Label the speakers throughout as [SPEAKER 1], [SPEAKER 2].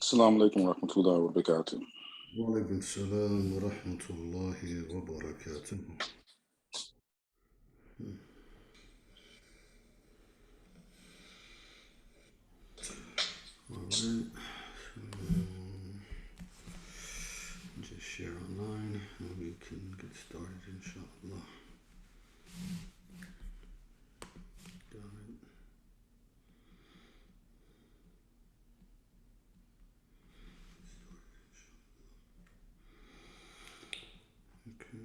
[SPEAKER 1] Assalamu alaikum wa rahmatullahi wa barakatuh.
[SPEAKER 2] وعليكم السلام ورحمة الله وبركاته. Alright, just share online and we can get started inshallah. Got it. Okay.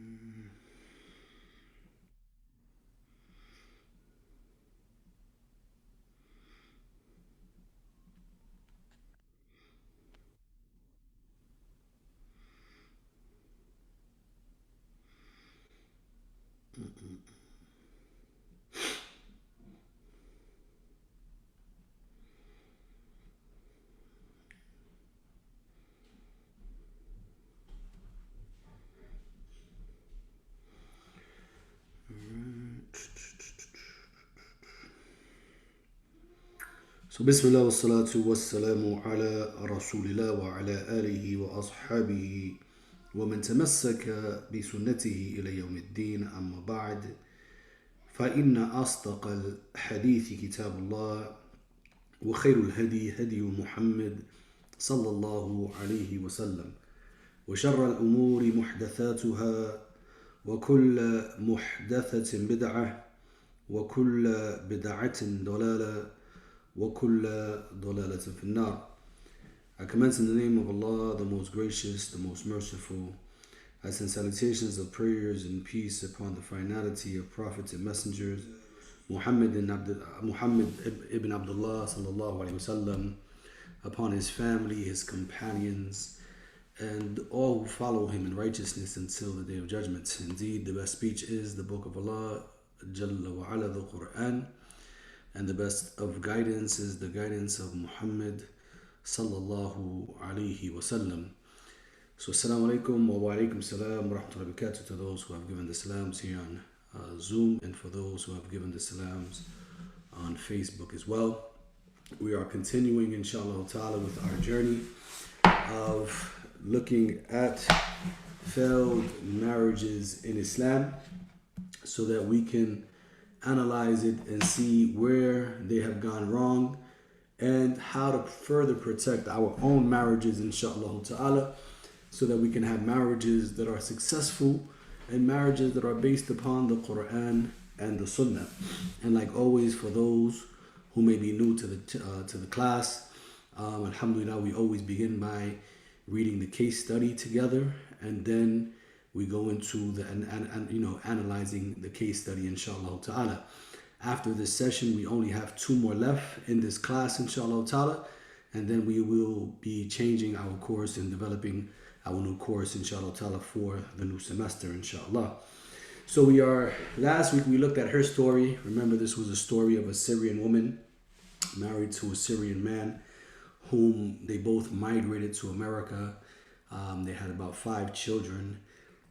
[SPEAKER 2] So Bismillah wa salatu wa salamu ala Rasulillah wa ala alihi wa ashabihi wa man tamassaka bi sunnatihi ila yawm الدين amma ba'd فإن أصدق الحديث كتاب الله وخير الهدي هدي محمد صلى الله عليه وسلم وشر الأمور محدثاتها وكل محدثة بدعة وكل بدعة ضلالة وكل ضلالة في النار. I commence in the name of Allah, the most gracious, the most merciful. I send salutations of prayers and peace upon the finality of prophets and messengers, Muhammad ibn Abdullah sallallahu alaihi wasallam, upon his family, his companions, and all who follow him in righteousness until the day of judgment. Indeed, the best speech is the book of Allah, Jalla wa ala, the Quran, and the best of guidance is the guidance of Muhammad sallallahu alaihi wasallam. So assalamu alaikum wa alaikum salam wa rahmatullahi wa barakatuh to those who have given the salams here on Zoom, and for those who have given the salams on Facebook as well. We are continuing inshallah ta'ala with our journey of looking at failed marriages in Islam so that we can analyze it and see where they have gone wrong and how to further protect our own marriages inshallah ta'ala, so that we can have marriages that are successful and marriages that are based upon the Quran and the Sunnah. And like always, for those who may be new to the class, alhamdulillah, we always begin by reading the case study together, and then we go into the analyzing the case study inshallah ta'ala. After this session, we only have 2 more left in this class inshallah ta'ala, and then we will be changing our course and developing our new course inshallah ta'ala for the new semester inshallah. So last week we looked at her story. Remember, this was a story of a Syrian woman married to a Syrian man whom they both migrated to America. They had about 5 children.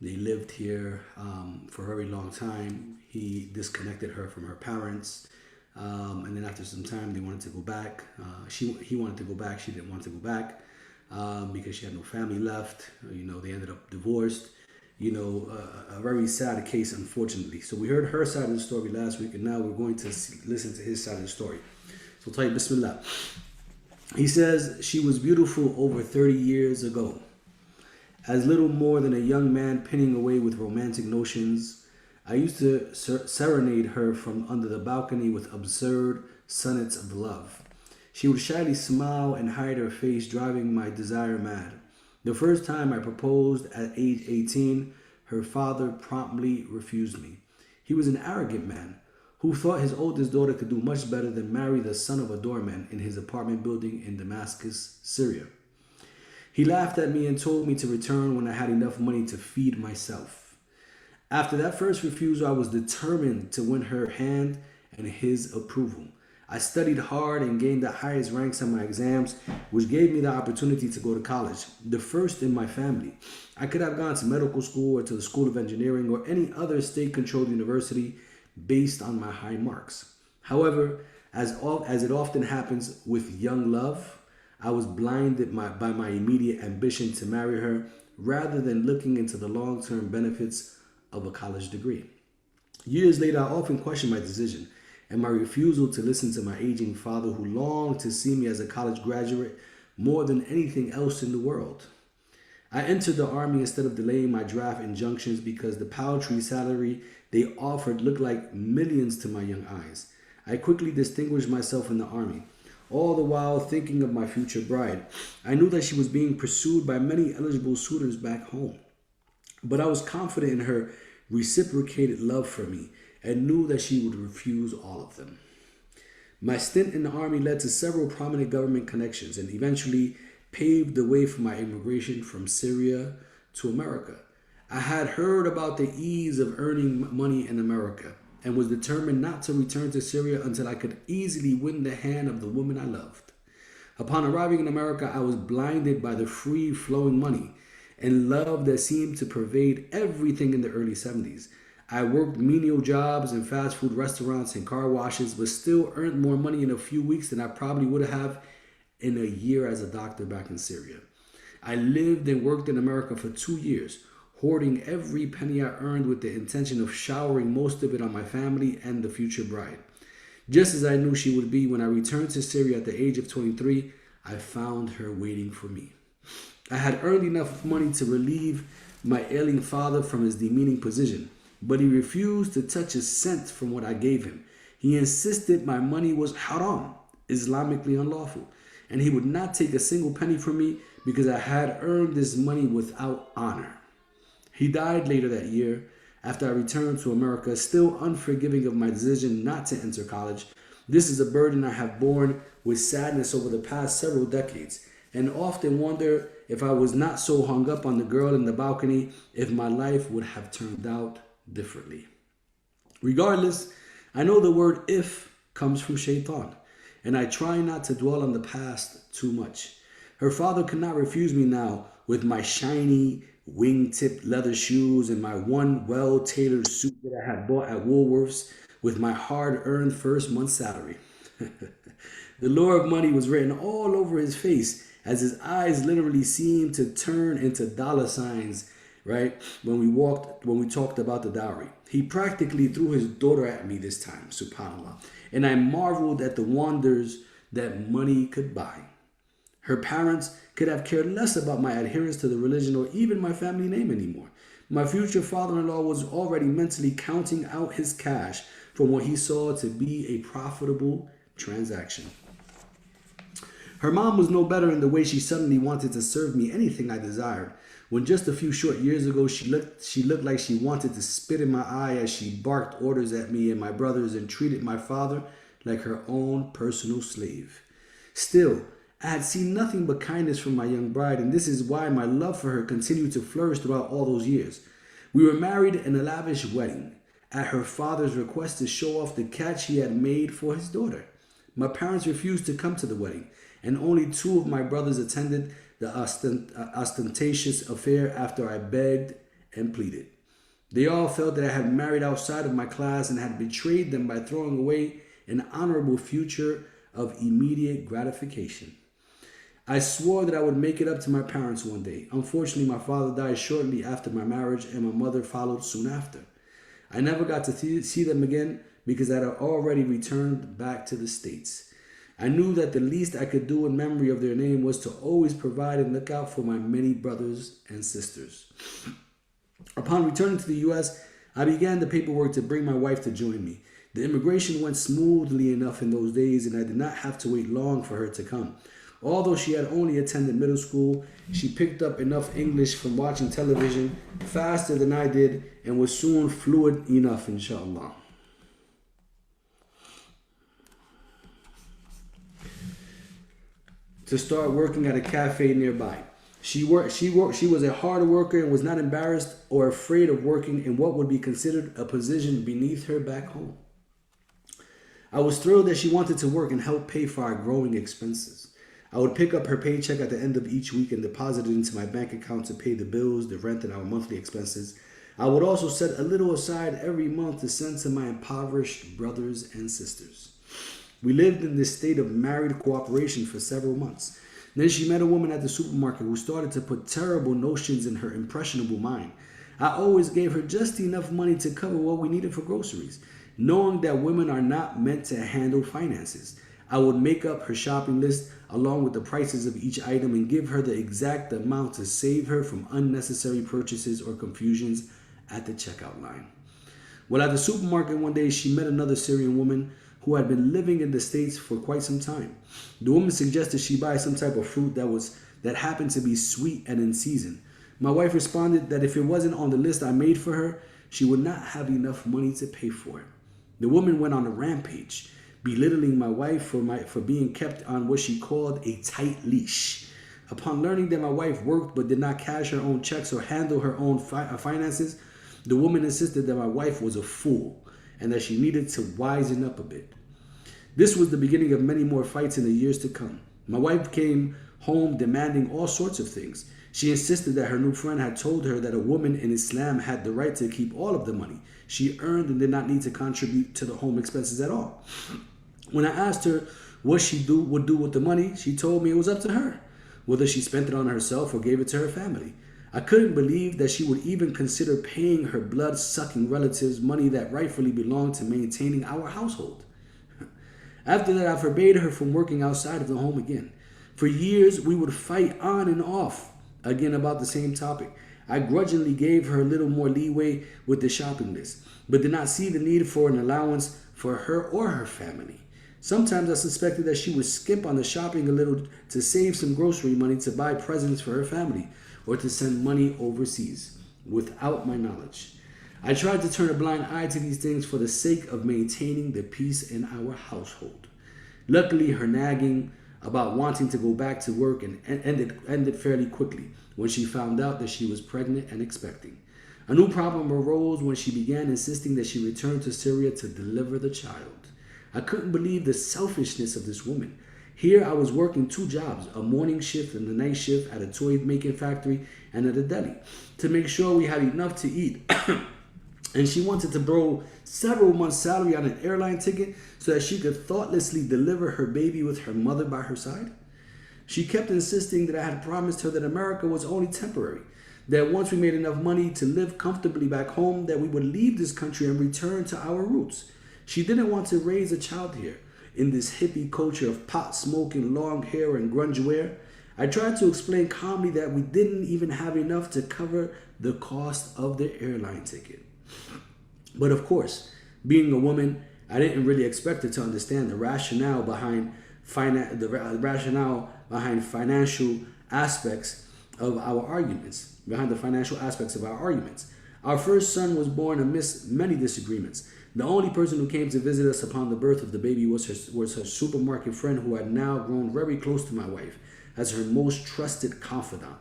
[SPEAKER 2] They lived here for a very long time. He disconnected her from her parents. And then after some time, they wanted to go back. He wanted to go back. She didn't want to go back because she had no family left. They ended up divorced. A very sad case, unfortunately. So we heard her side of the story last week, and now we're going to listen to his side of the story. So Tayyib, Bismillah. He says, she was beautiful over 30 years ago. As little more than a young man pinning away with romantic notions, I used to serenade her from under the balcony with absurd sonnets of love. She would shyly smile and hide her face, driving my desire mad. The first time I proposed at age 18, her father promptly refused me. He was an arrogant man who thought his oldest daughter could do much better than marry the son of a doorman in his apartment building in Damascus, Syria. He laughed at me and told me to return when I had enough money to feed myself. After that first refusal, I was determined to win her hand and his approval. I studied hard and gained the highest ranks on my exams, which gave me the opportunity to go to college, the first in my family. I could have gone to medical school or to the School of Engineering or any other state-controlled university based on my high marks. However, as it often happens with young love, I was blinded by my immediate ambition to marry her rather than looking into the long-term benefits of a college degree. Years later, I often questioned my decision and my refusal to listen to my aging father who longed to see me as a college graduate more than anything else in the world. I entered the army instead of delaying my draft injunctions because the paltry salary they offered looked like millions to my young eyes. I quickly distinguished myself in the army, all the while thinking of my future bride. I knew that she was being pursued by many eligible suitors back home, but I was confident in her reciprocated love for me and knew that she would refuse all of them. My stint in the army led to several prominent government connections and eventually paved the way for my immigration from Syria to America. I had heard about the ease of earning money in America and was determined not to return to Syria until I could easily win the hand of the woman I loved. Upon arriving in America, I was blinded by the free-flowing money and love that seemed to pervade everything in the early 70s. I worked menial jobs in fast food restaurants and car washes, but still earned more money in a few weeks than I probably would have in a year as a doctor back in Syria. I lived and worked in America for 2 years, hoarding every penny I earned with the intention of showering most of it on my family and the future bride. Just as I knew she would be when I returned to Syria at the age of 23, I found her waiting for me. I had earned enough money to relieve my ailing father from his demeaning position, but he refused to touch a cent from what I gave him. He insisted my money was haram, Islamically unlawful, and he would not take a single penny from me because I had earned this money without honor. He died later that year after I returned to America, still unforgiving of my decision not to enter college. This is a burden I have borne with sadness over the past several decades, and often wonder if I was not so hung up on the girl in the balcony, if my life would have turned out differently. Regardless, I know the word if comes from shaitan, and I try not to dwell on the past too much. Her father could not refuse me now with my shiny wing-tipped leather shoes and my one well-tailored suit that I had bought at Woolworths with my hard-earned first month's salary. The lure of money was written all over his face as his eyes literally seemed to turn into dollar signs, right? When we talked about the dowry. He practically threw his daughter at me this time, subhanAllah. And I marveled at the wonders that money could buy. Her parents could have cared less about my adherence to the religion or even my family name anymore. My future father-in-law was already mentally counting out his cash from what he saw to be a profitable transaction. Her mom was no better in the way she suddenly wanted to serve me anything I desired. When just a few short years ago, she looked like she wanted to spit in my eye as she barked orders at me and my brothers and treated my father like her own personal slave. Still, I had seen nothing but kindness from my young bride, and this is why my love for her continued to flourish throughout all those years. We were married in a lavish wedding at her father's request to show off the catch he had made for his daughter. My parents refused to come to the wedding, and only 2 of my brothers attended the ostentatious affair after I begged and pleaded. They all felt that I had married outside of my class and had betrayed them by throwing away an honorable future of immediate gratification. I swore that I would make it up to my parents one day. Unfortunately, my father died shortly after my marriage and my mother followed soon after. I never got to see them again because I had already returned back to the States. I knew that the least I could do in memory of their name was to always provide and look out for my many brothers and sisters. Upon returning to the U.S., I began the paperwork to bring my wife to join me. The immigration went smoothly enough in those days, and I did not have to wait long for her to come. Although she had only attended middle school, she picked up enough English from watching television faster than I did and was soon fluent enough, inshallah. To start working at a cafe nearby. She was a hard worker and was not embarrassed or afraid of working in what would be considered a position beneath her back home. I was thrilled that she wanted to work and help pay for our growing expenses. I would pick up her paycheck at the end of each week and deposit it into my bank account to pay the bills, the rent, and our monthly expenses. I would also set a little aside every month to send to my impoverished brothers and sisters. We lived in this state of married cooperation for several months. Then she met a woman at the supermarket who started to put terrible notions in her impressionable mind. I always gave her just enough money to cover what we needed for groceries, knowing that women are not meant to handle finances. I would make up her shopping list along with the prices of each item and give her the exact amount to save her from unnecessary purchases or confusions at the checkout line. Well, at the supermarket one day, she met another Syrian woman who had been living in the States for quite some time. The woman suggested she buy some type of fruit that happened to be sweet and in season. My wife responded that if it wasn't on the list I made for her, she would not have enough money to pay for it. The woman went on a rampage, belittling my wife for being kept on what she called a tight leash. Upon learning that my wife worked but did not cash her own checks or handle her own finances, the woman insisted that my wife was a fool and that she needed to wisen up a bit. This was the beginning of many more fights in the years to come. My wife came home demanding all sorts of things. She insisted that her new friend had told her that a woman in Islam had the right to keep all of the money she earned and did not need to contribute to the home expenses at all. When I asked her what she would do with the money, she told me it was up to her, whether she spent it on herself or gave it to her family. I couldn't believe that she would even consider paying her blood-sucking relatives money that rightfully belonged to maintaining our household. After that, I forbade her from working outside of the home again. For years, we would fight on and off, again about the same topic. I grudgingly gave her a little more leeway with the shopping list, but did not see the need for an allowance for her or her family. Sometimes I suspected that she would skimp on the shopping a little to save some grocery money to buy presents for her family or to send money overseas without my knowledge. I tried to turn a blind eye to these things for the sake of maintaining the peace in our household. Luckily, her nagging about wanting to go back to work ended fairly quickly when she found out that she was pregnant and expecting. A new problem arose when she began insisting that she return to Syria to deliver the child. I couldn't believe the selfishness of this woman. Here I was working 2 jobs, a morning shift and a night shift at a toy making factory and at a deli, to make sure we had enough to eat. And she wanted to borrow several months' salary on an airline ticket so that she could thoughtlessly deliver her baby with her mother by her side. She kept insisting that I had promised her that America was only temporary, that once we made enough money to live comfortably back home, that we would leave this country and return to our roots. She didn't want to raise a child here, in this hippie culture of pot smoking, long hair, and grunge wear. I tried to explain calmly that we didn't even have enough to cover the cost of the airline ticket. But of course, being a woman, I didn't really expect her to understand the rationale behind financial aspects of our arguments. Our first son was born amidst many disagreements. The only person who came to visit us upon the birth of the baby was her supermarket friend, who had now grown very close to my wife as her most trusted confidant.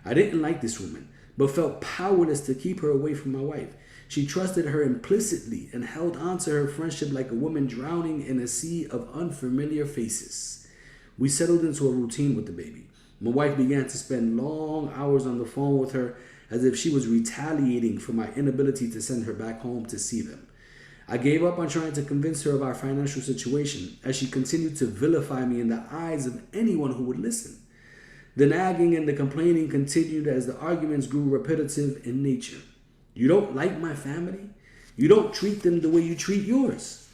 [SPEAKER 2] I didn't like this woman, but felt powerless to keep her away from my wife. She trusted her implicitly and held on to her friendship like a woman drowning in a sea of unfamiliar faces. We settled into a routine with the baby. My wife began to spend long hours on the phone with her as if she was retaliating for my inability to send her back home to see them. I gave up on trying to convince her of our financial situation as she continued to vilify me in the eyes of anyone who would listen. The nagging and the complaining continued as the arguments grew repetitive in nature. You don't like my family? You don't treat them the way you treat yours.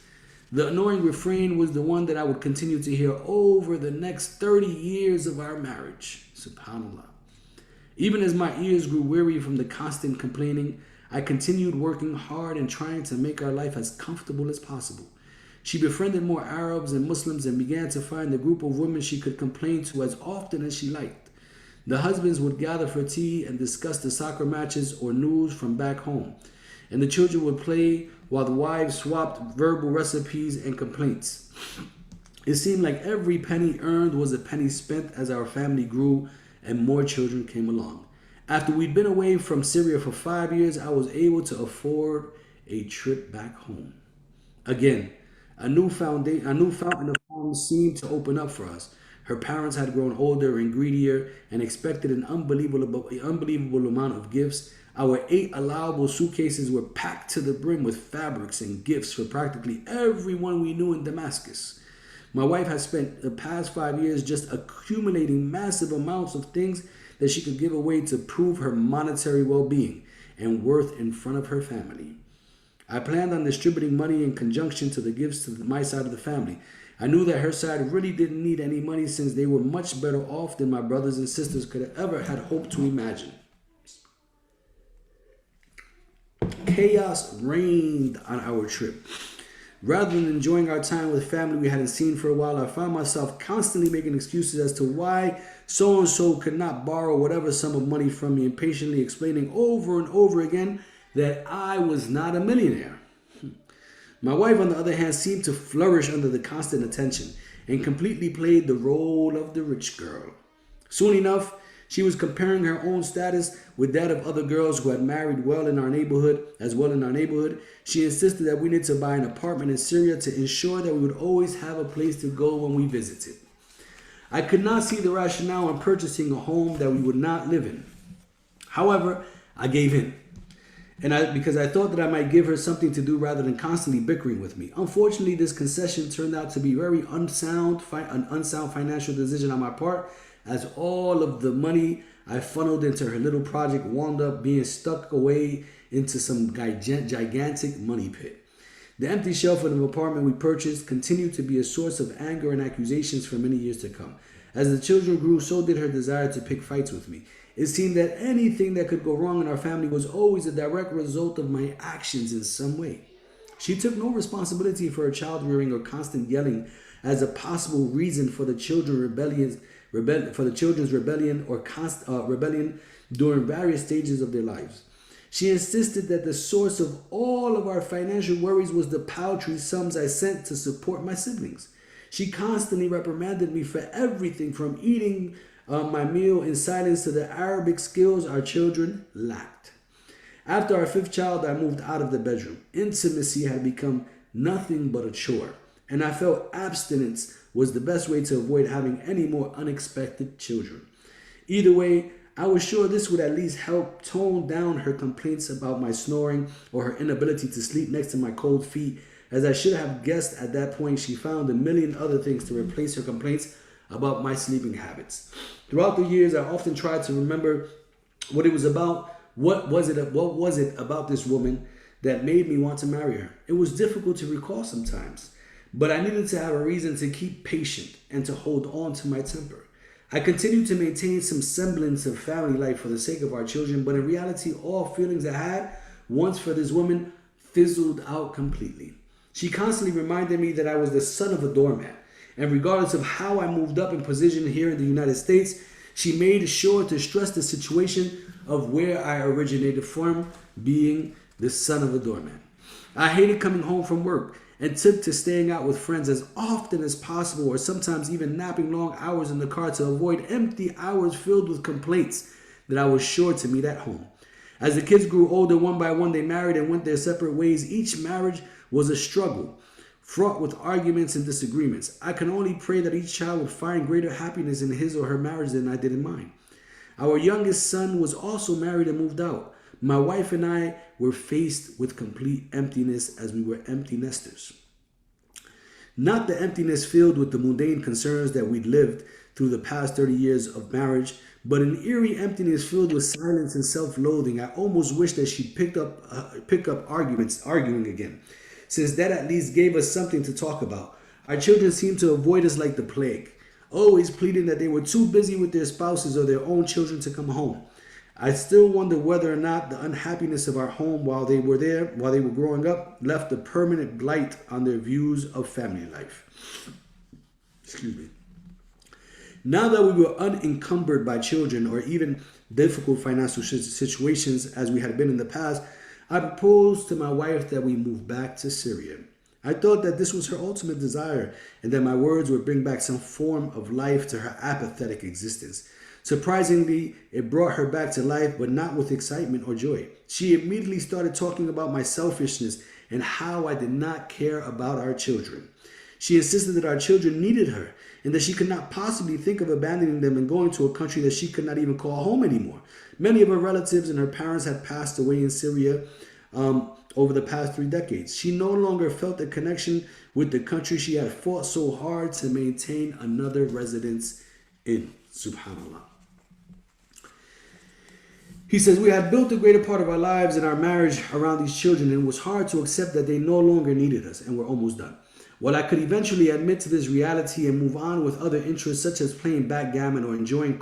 [SPEAKER 2] The annoying refrain was the one that I would continue to hear over the next 30 years of our marriage. SubhanAllah. Even as my ears grew weary from the constant complaining, I continued working hard and trying to make our life as comfortable as possible. She befriended more Arabs and Muslims and began to find a group of women she could complain to as often as she liked. The husbands would gather for tea and discuss the soccer matches or news from back home, and the children would play while the wives swapped verbal recipes and complaints. It seemed like every penny earned was a penny spent as our family grew and more children came along. After we'd been away from Syria for 5 years, I was able to afford a trip back home. Again, a new fountain of funds seemed to open up for us. Her parents had grown older and greedier and expected an unbelievable amount of gifts. Our 8 allowable suitcases were packed to the brim with fabrics and gifts for practically everyone we knew in Damascus. My wife has spent the past 5 years just accumulating massive amounts of things that she could give away to prove her monetary well-being and worth in front of her family. I planned on distributing money in conjunction to the gifts to my side of the family. I knew that her side really didn't need any money since they were much better off than my brothers and sisters could have ever had hoped to imagine. Chaos reigned on our trip. Rather than enjoying our time with family we hadn't seen for a while, I found myself constantly making excuses as to why so-and-so could not borrow whatever sum of money from me, impatiently explaining over and over again that I was not a millionaire. My wife, on the other hand, seemed to flourish under the constant attention and completely played the role of the rich girl. Soon enough, she was comparing her own status with that of other girls who had married well in our neighborhood. She insisted that we needed to buy an apartment in Syria to ensure that we would always have a place to go when we visited. I could not see the rationale in purchasing a home that we would not live in. However, I gave in. Because I thought that I might give her something to do rather than constantly bickering with me. Unfortunately, this concession turned out to be an unsound financial decision on my part, as all of the money I funneled into her little project wound up being stuck away into some gigantic money pit. The empty shelf of the apartment we purchased continued to be a source of anger and accusations for many years to come. As the children grew, so did her desire to pick fights with me. It seemed that anything that could go wrong in our family was always a direct result of my actions in some way. She took no responsibility for her child rearing or constant yelling as a possible reason for the children's rebellion during various stages of their lives. She insisted that the source of all of our financial worries was the paltry sums I sent to support my siblings. She constantly reprimanded me for everything from eating my meal in silence to the Arabic skills our children lacked. After our fifth child, I moved out of the bedroom. Intimacy had become nothing but a chore, and I felt abstinence was the best way to avoid having any more unexpected children. Either way, I was sure this would at least help tone down her complaints about my snoring or her inability to sleep next to my cold feet. As I should have guessed at that point, she found a million other things to replace her complaints about my sleeping habits. Throughout the years, I often tried to remember what it was about. What was it about this woman that made me want to marry her? It was difficult to recall sometimes, but I needed to have a reason to keep patient and to hold on to my temper. I continued to maintain some semblance of family life for the sake of our children, but in reality, all feelings I had once for this woman fizzled out completely. She constantly reminded me that I was the son of a doormat, and regardless of how I moved up in position here in the United States, she made sure to stress the situation of where I originated from, being the son of a doormat. I hated coming home from work and took to staying out with friends as often as possible, or sometimes even napping long hours in the car to avoid empty hours filled with complaints that I was sure to meet at home. As the kids grew older, one by one, they married and went their separate ways. Each marriage was a struggle, fraught with arguments and disagreements. I can only pray that each child would find greater happiness in his or her marriage than I did in mine. Our youngest son was also married and moved out. My wife and I were faced with complete emptiness as we were empty nesters. Not the emptiness filled with the mundane concerns that we'd lived through the past 30 years of marriage, but an eerie emptiness filled with silence and self-loathing. I almost wish that she'd pick up arguing again, since that at least gave us something to talk about. Our children seemed to avoid us like the plague, always pleading that they were too busy with their spouses or their own children to come home. I still wonder whether or not the unhappiness of our home while they were growing up, left a permanent blight on their views of family life. Excuse me. Now that we were unencumbered by children or even difficult financial situations as we had been in the past, I proposed to my wife that we move back to Syria. I thought that this was her ultimate desire and that my words would bring back some form of life to her apathetic existence. Surprisingly, it brought her back to life, but not with excitement or joy. She immediately started talking about my selfishness and how I did not care about our children. She insisted that our children needed her and that she could not possibly think of abandoning them and going to a country that she could not even call home anymore. Many of her relatives and her parents had passed away in Syria over the past 3 decades. She no longer felt a connection with the country she had fought so hard to maintain another residence in. Subhanallah. He says, we had built a greater part of our lives and our marriage around these children, and it was hard to accept that they no longer needed us and were almost done. While I could eventually admit to this reality and move on with other interests such as playing backgammon or enjoying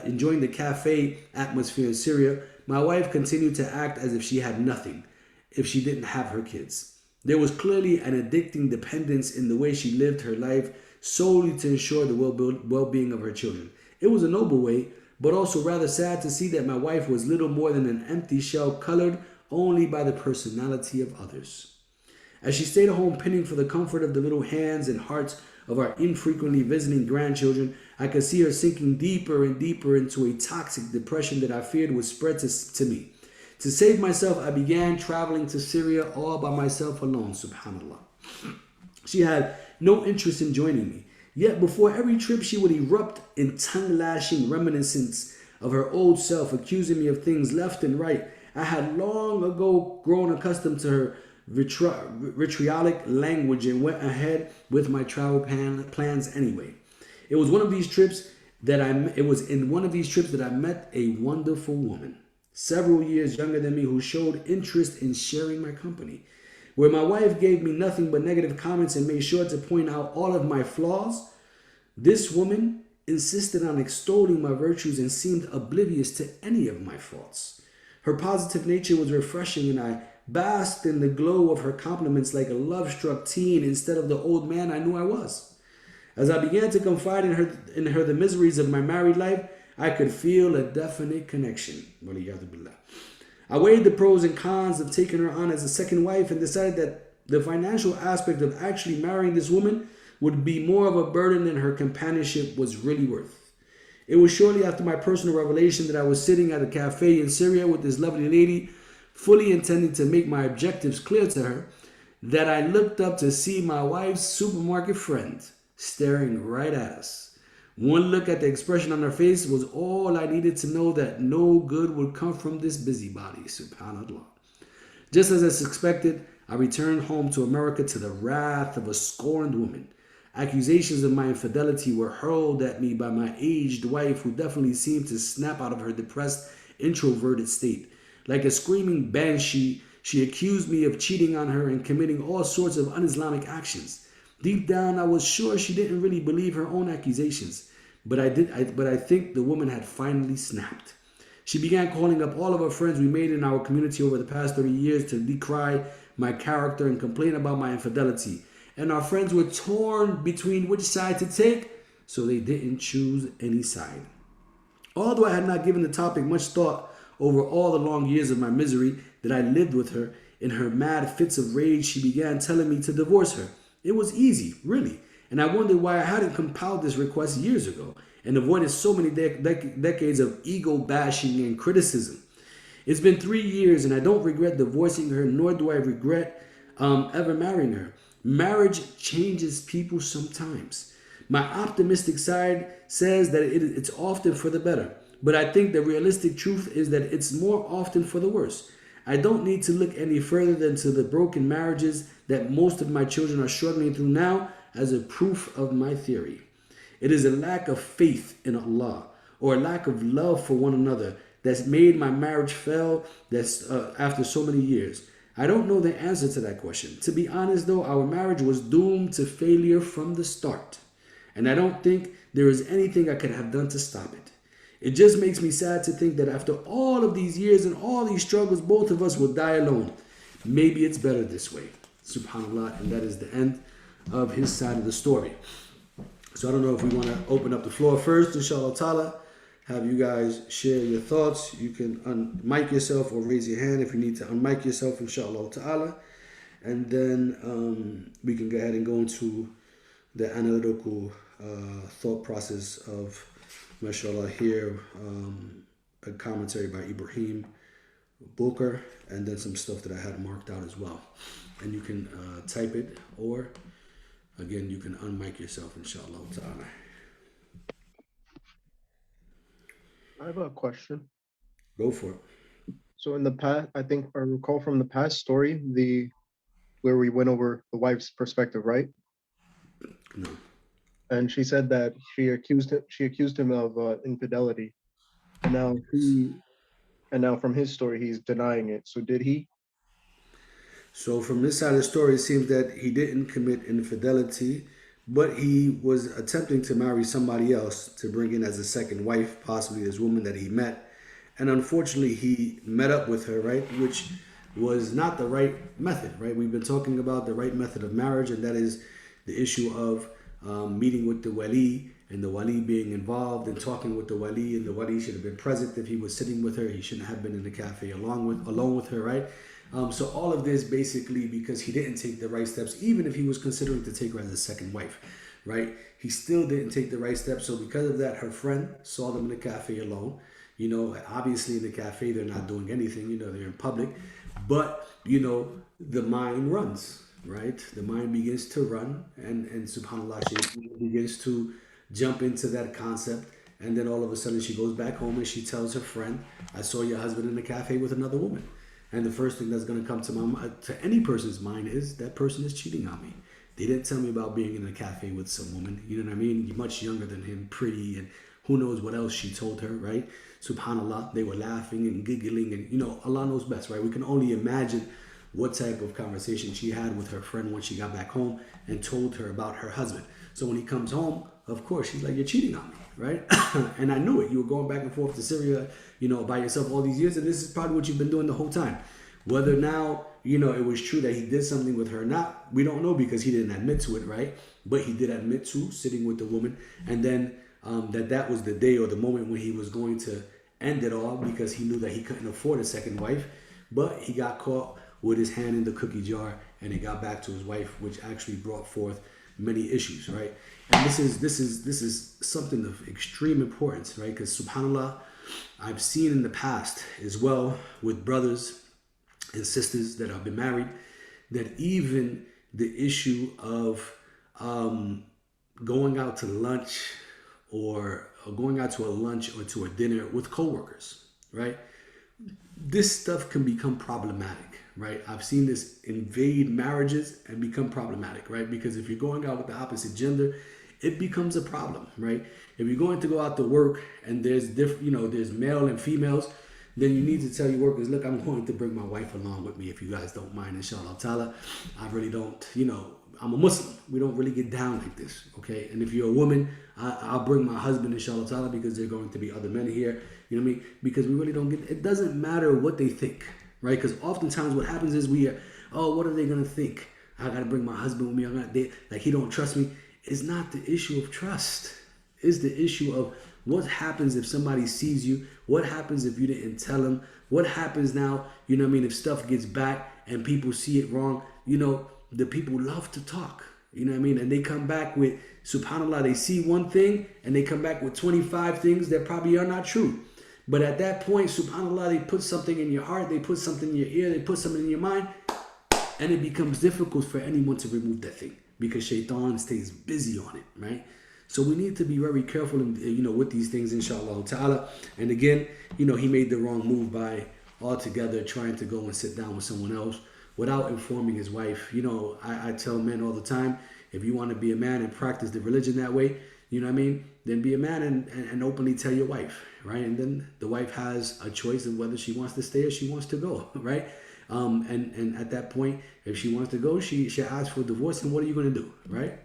[SPEAKER 2] enjoying the cafe atmosphere in Syria, my wife continued to act as if she had nothing, if she didn't have her kids. There was clearly an addicting dependence in the way she lived her life solely to ensure the well-being of her children. It was a noble way, but also rather sad to see that my wife was little more than an empty shell colored only by the personality of others. As she stayed at home pinning for the comfort of the little hands and hearts of our infrequently visiting grandchildren, I could see her sinking deeper and deeper into a toxic depression that I feared would spread to me. To save myself, I began traveling to Syria all by myself alone, subhanAllah. She had no interest in joining me. Yet before every trip, she would erupt in tongue-lashing reminiscence of her old self, accusing me of things left and right. I had long ago grown accustomed to her vitriolic language and went ahead with my travel plans anyway. It was in one of these trips that I met a wonderful woman, several years younger than me, who showed interest in sharing my company. Where my wife gave me nothing but negative comments and made sure to point out all of my flaws, this woman insisted on extolling my virtues and seemed oblivious to any of my faults. Her positive nature was refreshing, and I basked in the glow of her compliments like a love-struck teen instead of the old man I knew I was. As I began to confide in her the miseries of my married life, I could feel a definite connection. I weighed the pros and cons of taking her on as a second wife and decided that the financial aspect of actually marrying this woman would be more of a burden than her companionship was really worth. It was shortly after my personal revelation that I was sitting at a cafe in Syria with this lovely lady, fully intending to make my objectives clear to her, that I looked up to see my wife's supermarket friend staring right at us. One look at the expression on her face was all I needed to know that no good would come from this busybody, subhanAllah. Just as I suspected, I returned home to America to the wrath of a scorned woman. Accusations of my infidelity were hurled at me by my aged wife, who definitely seemed to snap out of her depressed, introverted state. Like a screaming banshee, she accused me of cheating on her and committing all sorts of un-Islamic actions. Deep down, I was sure she didn't really believe her own accusations, but I think the woman had finally snapped. She began calling up all of her friends we made in our community over the past 30 years to decry my character and complain about my infidelity. And our friends were torn between which side to take, so they didn't choose any side. Although I had not given the topic much thought over all the long years of my misery that I lived with her, in her mad fits of rage, she began telling me to divorce her. It was easy, really, and I wondered why I hadn't compiled this request years ago and avoided so many decades of ego bashing and criticism. It's been 3 years, and I don't regret divorcing her, nor do I regret ever marrying her. Marriage changes people sometimes. My optimistic side says that it's often for the better, but I think the realistic truth is that it's more often for the worse. I don't need to look any further than to the broken marriages that most of my children are struggling through now as a proof of my theory. It is a lack of faith in Allah or a lack of love for one another that's made my marriage fail after so many years. I don't know the answer to that question. To be honest though, our marriage was doomed to failure from the start. And I don't think there is anything I could have done to stop it. It just makes me sad to think that after all of these years and all these struggles, both of us will die alone. Maybe it's better this way. Subhanallah. And that is the end of his side of the story. So I don't know if we want to open up the floor first, inshallah ta'ala. Have you guys share your thoughts. You can unmic yourself or raise your hand if you need to unmic yourself, inshallah ta'ala. And then we can go ahead and go into the analytical thought process of, mashallah, here, a commentary by Ibrahim Booker, and then some stuff that I had marked out as well. And you can type it, or again, you can unmic yourself, inshallah ta'ala.
[SPEAKER 3] I have a question.
[SPEAKER 2] Go for it.
[SPEAKER 3] So in the past, I think I recall from the past story, the where we went over the wife's perspective, right?
[SPEAKER 2] No.
[SPEAKER 3] And she said that she accused him of infidelity, and now from his story he's denying it. So did he?
[SPEAKER 2] So from this side of the story, it seems that he didn't commit infidelity, but he was attempting to marry somebody else to bring in as a second wife, possibly this woman that he met. And unfortunately, he met up with her, right? Which was not the right method, right? We've been talking about the right method of marriage, and that is the issue of meeting with the wali and the wali being involved and talking with the wali, and the wali should have been present if he was sitting with her. He shouldn't have been in the cafe alone with her, right? So all of this basically because he didn't take the right steps, even if he was considering to take her as a second wife, right? He still didn't take the right steps. So because of that, her friend saw them in the cafe alone. You know, obviously in the cafe they're not doing anything. You know, they're in public, but you know the mind runs, right? The mind begins to run, and Subhanallah, she begins to jump into that concept. And then all of a sudden she goes back home and she tells her friend, "I saw your husband in the cafe with another woman." And the first thing that's going to come to any person's mind is that person is cheating on me. They didn't tell me about being in a cafe with some woman. You know what I mean? You're much younger than him, pretty, and who knows what else she told her, right? Subhanallah, they were laughing and giggling, and you know, Allah knows best, right? We can only imagine what type of conversation she had with her friend when she got back home and told her about her husband. So when he comes home, of course, she's like, "You're cheating on me," right? And I knew it. You were going back and forth to Syria, you know, by yourself all these years, and this is probably what you've been doing the whole time. Whether now, you know, it was true that he did something with her or not, we don't know because he didn't admit to it, right? But he did admit to sitting with the woman, and then that was the day or the moment when he was going to end it all because he knew that he couldn't afford a second wife. But he got caught with his hand in the cookie jar, and it got back to his wife, which actually brought forth many issues, right? And this is something of extreme importance, right? Because Subhanallah, I've seen in the past as well with brothers and sisters that have been married that even the issue of going out to lunch or going out to a lunch or to a dinner with coworkers, right? This stuff can become problematic, right? I've seen this invade marriages and become problematic, right? Because if you're going out with the opposite gender, it becomes a problem, right? If you're going to go out to work and there's different, you know, there's male and females, then you need to tell your workers, "Look, I'm going to bring my wife along with me if you guys don't mind, inshallah ta'ala. I really don't, you know, I'm a Muslim. We don't really get down like this, okay? And if you're a woman, I'll bring my husband, inshallah ta'ala, because there are going to be other men here, you know what I mean? Because we really don't get, it doesn't matter what they think, right? Because oftentimes what happens is oh, what are they going to think? I got to bring my husband with me. Like, he don't trust me. It's not the issue of trust. It's the issue of what happens if somebody sees you? What happens if you didn't tell them? What happens now, you know what I mean, if stuff gets back and people see it wrong? You know, the people love to talk, you know what I mean? And they come back with, subhanAllah, they see one thing and they come back with 25 things that probably are not true. But at that point, subhanAllah, they put something in your heart, they put something in your ear, they put something in your mind, and it becomes difficult for anyone to remove that thing because shaitan stays busy on it, right? So we need to be very careful, you know, with these things, inshallah ta'ala. And again, you know, he made the wrong move by altogether trying to go and sit down with someone else without informing his wife. You know, I tell men all the time, if you want to be a man and practice the religion that way, you know what I mean, then be a man and openly tell your wife, right? And then the wife has a choice of whether she wants to stay or she wants to go, right? And at that point, if she wants to go, she asks for divorce, and what are you going to do, right?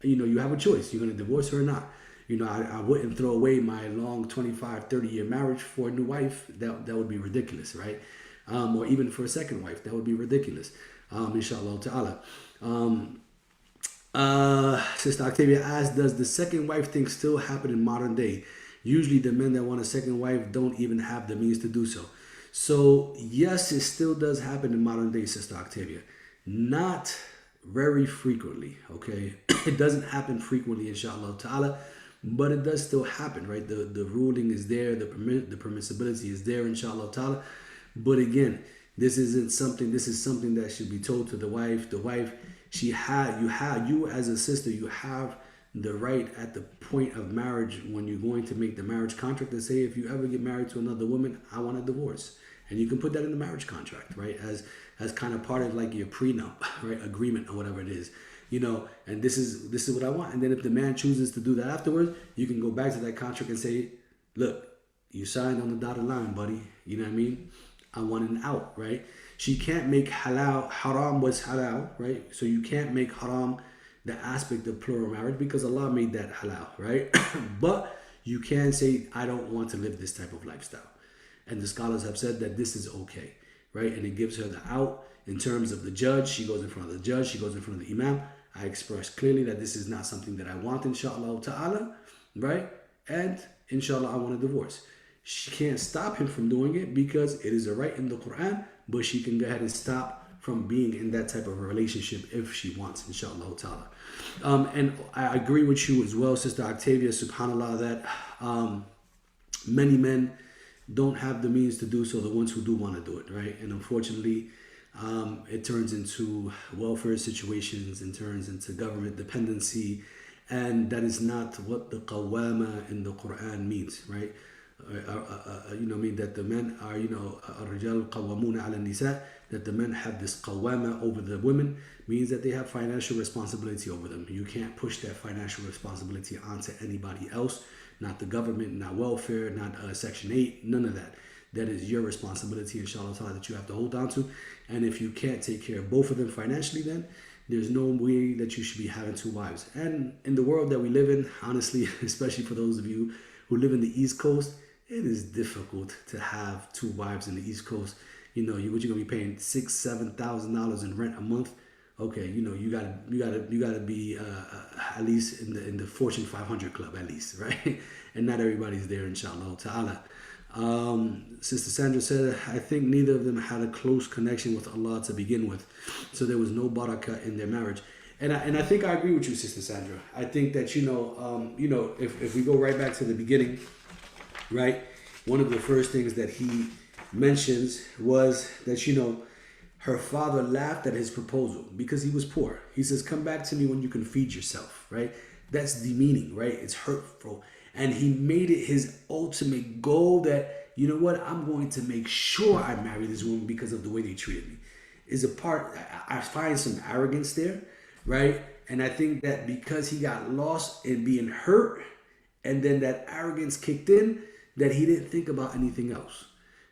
[SPEAKER 2] You know, you have a choice. You're going to divorce her or not. You know, I wouldn't throw away my long 25, 30-year marriage for a new wife. That would be ridiculous, right? Or even for a second wife. That would be ridiculous, inshallah ta'ala. Sister Octavia asked, does the second wife thing still happen in modern day? Usually the men that want a second wife don't even have the means to do so. So, yes, it still does happen in modern day, Sister Octavia. Not very frequently, okay? It doesn't happen frequently, inshallah ta'ala, but it does still happen, right? The ruling is there, the permissibility is there, inshallah ta'ala. But again, this is something that should be told to the wife. The wife, you as a sister, you have the right at the point of marriage when you're going to make the marriage contract to say, if you ever get married to another woman, I want a divorce. And you can put that in the marriage contract, right? As kind of part of like your prenup, right? Agreement or whatever it is. And this is what I want. And then if the man chooses to do that afterwards, you can go back to that contract and say, look, you signed on the dotted line, buddy. You know what I mean? I want an out, right? She can't make haram was halal, right? So you can't make haram the aspect of plural marriage because Allah made that halal, right? But you can say, I don't want to live this type of lifestyle. And the scholars have said that this is okay, right? And it gives her the out in terms of the judge. She goes in front of the judge. She goes in front of the imam. I express clearly that this is not something that I want, inshallah ta'ala, right? And inshallah, I want a divorce. She can't stop him from doing it because it is a right in the Quran, but she can go ahead and stop from being in that type of a relationship if she wants, inshallah ta'ala. And I agree with you as well, Sister Octavia, subhanAllah, that many men don't have the means to do so, the ones who do want to do it, right? And unfortunately, it turns into welfare situations and turns into government dependency, and that is not what the qawwama in the Quran means, right? That the men are, الرجال قوامون على النساء, that the men have this qawwama over the women, means that they have financial responsibility over them. You can't push that financial responsibility onto anybody else, not the government, not welfare, not Section 8, none of that. That is your responsibility, inshallah, that you have to hold on to. And if you can't take care of both of them financially, then there's no way that you should be having two wives. And in the world that we live in, honestly, especially for those of you who live in the East Coast, it is difficult to have two wives in the East Coast. You're gonna be paying $6,000-$7,000 in rent a month. Okay, you gotta be at least in the Fortune 500 club at least, right? And not everybody's there, inshallah ta'ala. Sister Sandra said, I think neither of them had a close connection with Allah to begin with, so there was no barakah in their marriage. And I think I agree with you, Sister Sandra. I think that if we go right back to the beginning, right, one of the first things that he mentions was that her father laughed at his proposal because he was poor. He says, come back to me when you can feed yourself, right? That's demeaning, right? It's hurtful. And he made it his ultimate goal that, you know what, I'm going to make sure I marry this woman because of the way they treated me. I find some arrogance there, right? And I think that because he got lost in being hurt and then that arrogance kicked in, that he didn't think about anything else,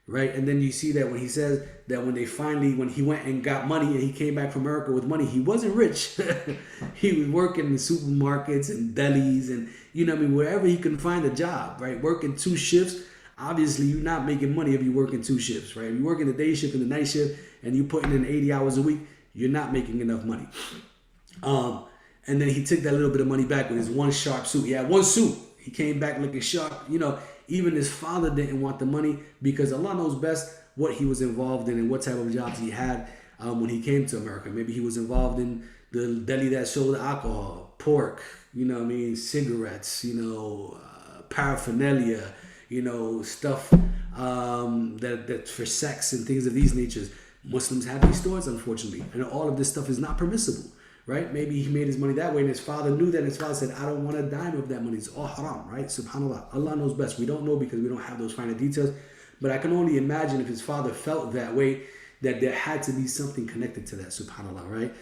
[SPEAKER 2] right? And then you see that when he says that when he went and got money and he came back from America with money, he wasn't rich. He was working in supermarkets and delis and, wherever he can find a job, right? Working 2 shifts. Obviously, you're not making money if you're working 2 shifts, right? If you're working the day shift and the night shift and you're putting in 80 hours a week, you're not making enough money. And then he took that little bit of money back with his one sharp suit. He had one suit. He came back looking sharp. Even his father didn't want the money because Allah knows best what he was involved in and what type of jobs he had when he came to America. Maybe he was involved in the deli that sold alcohol, pork, cigarettes, paraphernalia, stuff that for sex and things of these natures. Muslims have these stores, unfortunately, and all of this stuff is not permissible, right? Maybe he made his money that way, and his father knew that, and his father said, I don't want a dime of that money. It's all haram, right? SubhanAllah. Allah knows best. We don't know because we don't have those finer details, but I can only imagine if his father felt that way, that there had to be something connected to that, SubhanAllah, right?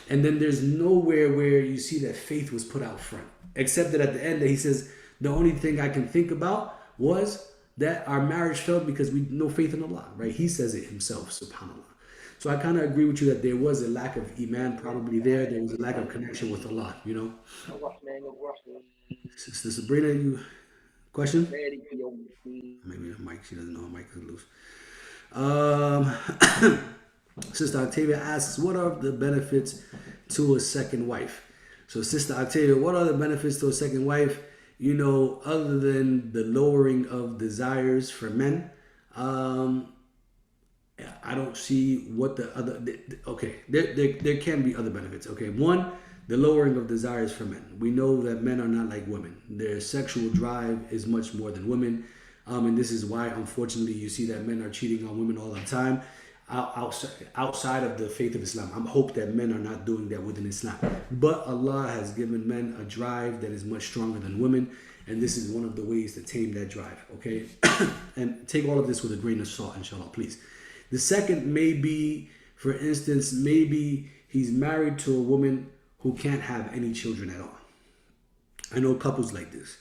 [SPEAKER 2] And then there's nowhere where you see that faith was put out front, except that at the end that he says, the only thing I can think about was that our marriage failed because we no faith in Allah, right? He says it himself, SubhanAllah. So I kind of agree with you that there was a lack of iman probably there. There was a lack of connection with Allah, Sister Sabrina, you question? Maybe her mic, she doesn't know her mic is loose. Sister Octavia asks, what are the benefits to a second wife? So Sister Octavia, what are the benefits to a second wife? Other than the lowering of desires for men, I don't see what the other. Okay, there can be other benefits. Okay, one, the lowering of desires for men. We know that men are not like women. Their sexual drive is much more than women, and this is why, unfortunately, you see that men are cheating on women all the time. Outside of the faith of Islam, I hope that men are not doing that within Islam. But Allah has given men a drive that is much stronger than women, And this is one of the ways to tame that drive, okay? And take all of this with a grain of salt, inshallah, please. The second may be, for instance, maybe he's married to a woman who can't have any children at all. I know couples like this.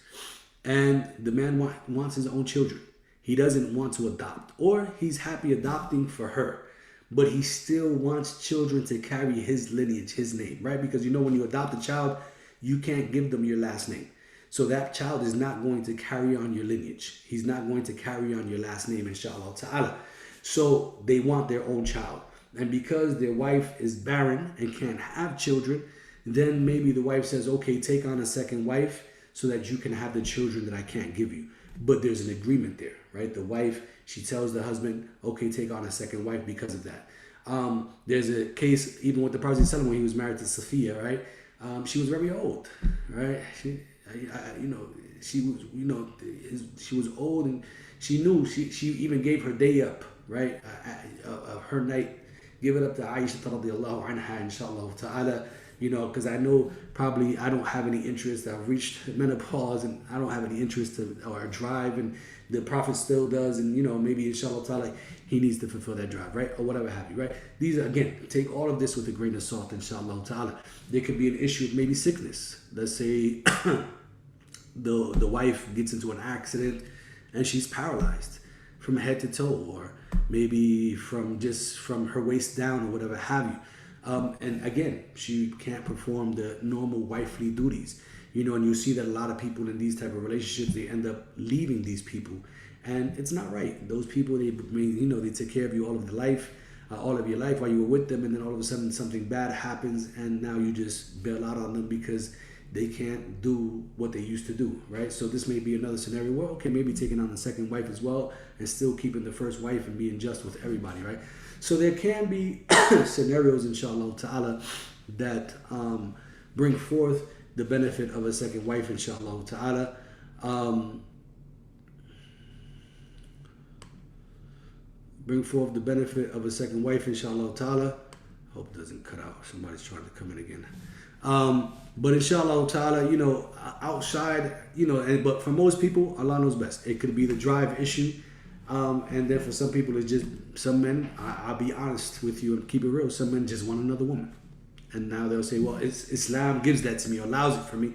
[SPEAKER 2] And the man wants his own children. He doesn't want to adopt, or he's happy adopting for her, but he still wants children to carry his lineage, his name, right? Because you know, when you adopt a child, you can't give them your last name. So that child is not going to carry on your lineage. He's not going to carry on your last name, inshallah ta'ala. So they want their own child. And because their wife is barren and can't have children, then maybe the wife says, okay, take on a second wife so that you can have the children that I can't give you. But there's an agreement there, right? The wife, she tells the husband, okay, take on a second wife because of that. There's a case even with the Prophet ﷺ when he was married to Sophia, right? She was very old, right? She was old, and she knew. She even gave her day up, right? Her night, give it up to Aisha radiallahu anha, inshallah ta'ala. You know, because I know probably I don't have any interest. I've reached menopause and I don't have any interest or drive, and the Prophet still does. And, you know, maybe inshallah ta'ala, he needs to fulfill that drive, right? Or whatever have you, right? These are, again, take all of this with a grain of salt, inshallah ta'ala. There could be an issue of maybe sickness. Let's say the wife gets into an accident and she's paralyzed from head to toe, or maybe from her waist down or whatever have you. And again, she can't perform the normal wifely duties, you know, and you see that a lot of people in these type of relationships, they end up leaving these people, and it's not right. Those people, they take care of you all of your life while you were with them, and then all of a sudden something bad happens, and now you just bail out on them because they can't do what they used to do, right? So this may be another scenario where, okay, maybe taking on a second wife as well, and still keeping the first wife and being just with everybody, right? So there can be scenarios, inshallah ta'ala, that bring forth the benefit of a second wife, inshallah ta'ala. Bring forth the benefit of a second wife, inshallah ta'ala. Hope it doesn't cut out. Somebody's trying to come in again. But inshallah ta'ala, you know, outside, you know, but for most people, Allah knows best. It could be the drive issue. And then for some people, it's just, some men, I'll be honest with you and keep it real, some men just want another woman. And now they'll say, well, Islam gives that to me, or allows it for me,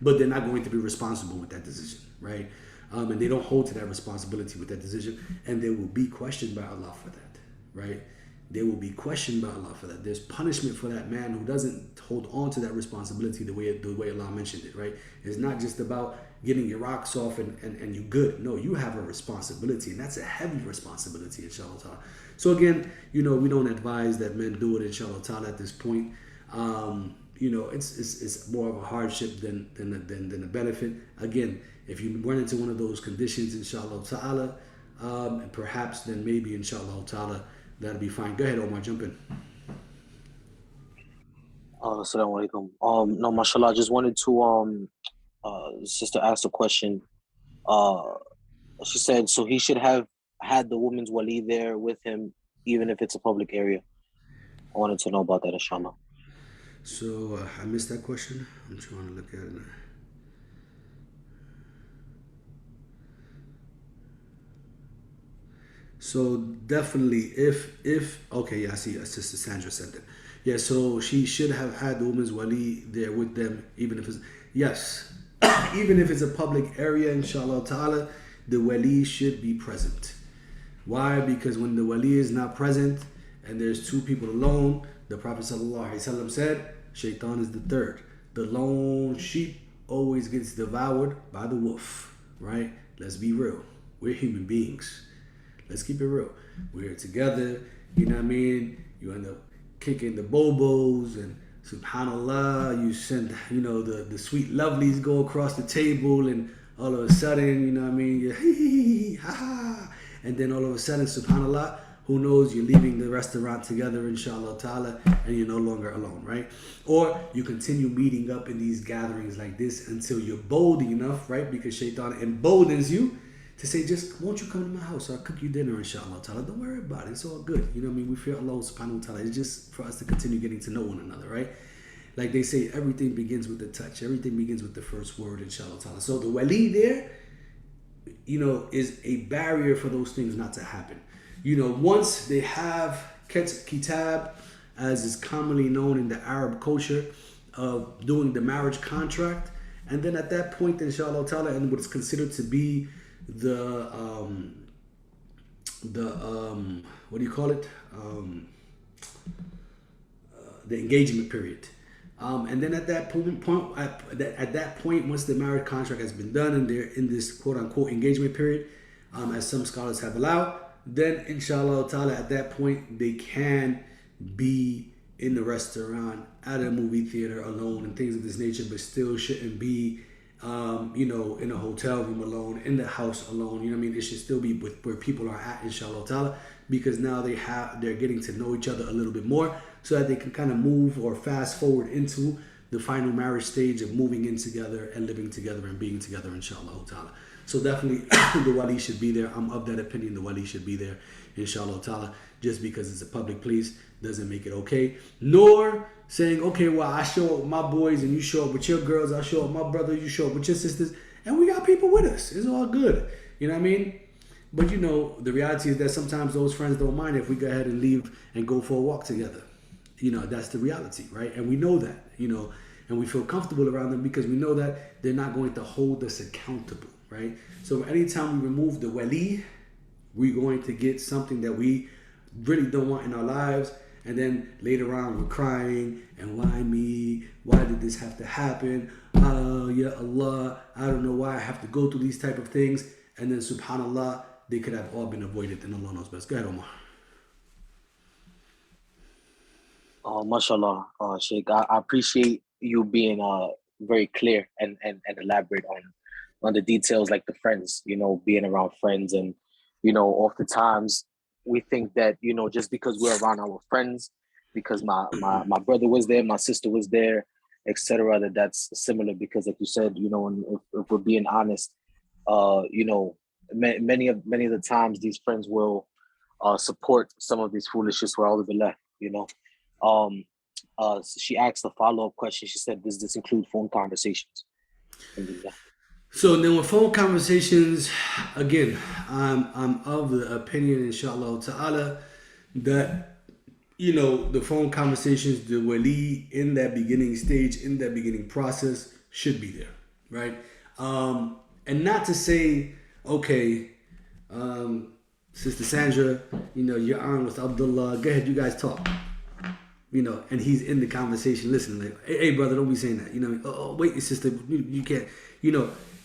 [SPEAKER 2] but they're not going to be responsible with that decision, right? And they don't hold to that responsibility with that decision, and they will be questioned by Allah for that, right? They will be questioned by Allah for that. There's punishment for that man who doesn't hold on to that responsibility the way Allah mentioned it, right? It's not just about getting your rocks off and you good. No, you have a responsibility, and that's a heavy responsibility, inshallah ta'ala. So again, you know, we don't advise that men do it, inshallah ta'ala, at this point. You know, it's more of a hardship than a benefit. Again, if you run into one of those conditions, inshallah ta'ala, perhaps then maybe, inshallah ta'ala, that'll be fine. Go ahead, Omar, jump in.
[SPEAKER 4] Assalamu alaikum. No, mashallah, I just wanted to sister asked a question. She said, so he should have had the woman's wali there with him, even if it's a public area. I wanted to know about that, inshallah.
[SPEAKER 2] So I missed that question. I'm trying to look at it now. So definitely, if okay, yeah, I see. Sister Sandra said that. Yeah, so she should have had the woman's wali there with them, even if it's, yes, even if it's a public area, inshallah ta'ala, the wali should be present. Why? Because when the wali is not present and there's two people alone, the Prophet sallallahu alaihi wasallam said, shaitan is the third. The lone sheep always gets devoured by the wolf, right? Let's be real. We're human beings. Let's keep it real. We're together, you know what I mean? You end up kicking the bobos, and subhanallah, you send, you know, the sweet lovelies go across the table, and all of a sudden, you know what I mean, you're hee ha ha, and then all of a sudden, subhanallah, who knows, you're leaving the restaurant together, inshallah ta'ala, and you're no longer alone, right? Or you continue meeting up in these gatherings like this until you're bold enough, right? Because shaitan emboldens you to say, just, won't you come to my house? I'll cook you dinner, inshallah ta'ala. Don't worry about it. It's all good. You know what I mean? We fear Allah subhanahu wa ta'ala. It's just for us to continue getting to know one another, right? Like they say, everything begins with the touch. Everything begins with the first word, inshallah ta'ala. So the wali there, is a barrier for those things not to happen. Once they have kitab, as is commonly known in the Arab culture, of doing the marriage contract, and then at that point, inshallah ta'ala, and what's considered to be the what do you call it? The engagement period. And then at that point, once the marriage contract has been done and they're in this quote unquote engagement period, as some scholars have allowed, then inshallah ta'ala at that point they can be in the restaurant, at a movie theater alone and things of this nature, but still shouldn't be in a hotel room alone, in the house alone. It should still be where people are at, inshallah ta'ala, because now they're getting to know each other a little bit more, so that they can kind of move or fast forward into the final marriage stage of moving in together and living together and being together, inshallah ta'ala. So definitely the wali should be there. I'm of that opinion, the wali should be there, inshallah ta'ala. Just because it's a public place doesn't make it okay. Nor saying, okay, well, I show up with my boys and you show up with your girls, I show up with my brothers, you show up with your sisters, and we got people with us. It's all good. You know what I mean? But the reality is that sometimes those friends don't mind if we go ahead and leave and go for a walk together. That's the reality, right? And we know that, and we feel comfortable around them because we know that they're not going to hold us accountable, right? So anytime we remove the wali, we're going to get something that we really don't want in our lives. And then later on, we're crying, and why me? Why did this have to happen? Ya Allah, I don't know why I have to go through these type of things. And then subhanallah, they could have all been avoided, and Allah knows best. Go ahead, Omar.
[SPEAKER 4] Mashallah, Sheikh. I appreciate you being very clear and elaborate on the details, like the friends, being around friends. And, oftentimes we think that, just because we're around our friends, because my brother was there, my sister was there, etc., that's similar. Because like you said, if we're being honest, many of the times these friends will support some of these foolishness for all of the left, she asked a follow-up question. She said, does this include phone conversations?
[SPEAKER 2] So then with phone conversations, again, I'm of the opinion, inshallah ta'ala, that, the phone conversations, the wali in that beginning stage, in that beginning process should be there, right? And not to say, okay, Sister Sandra, you're on with Abdullah, go ahead, you guys talk. And he's in the conversation listening, like, hey brother, don't be saying that. Oh wait, sister, you can't.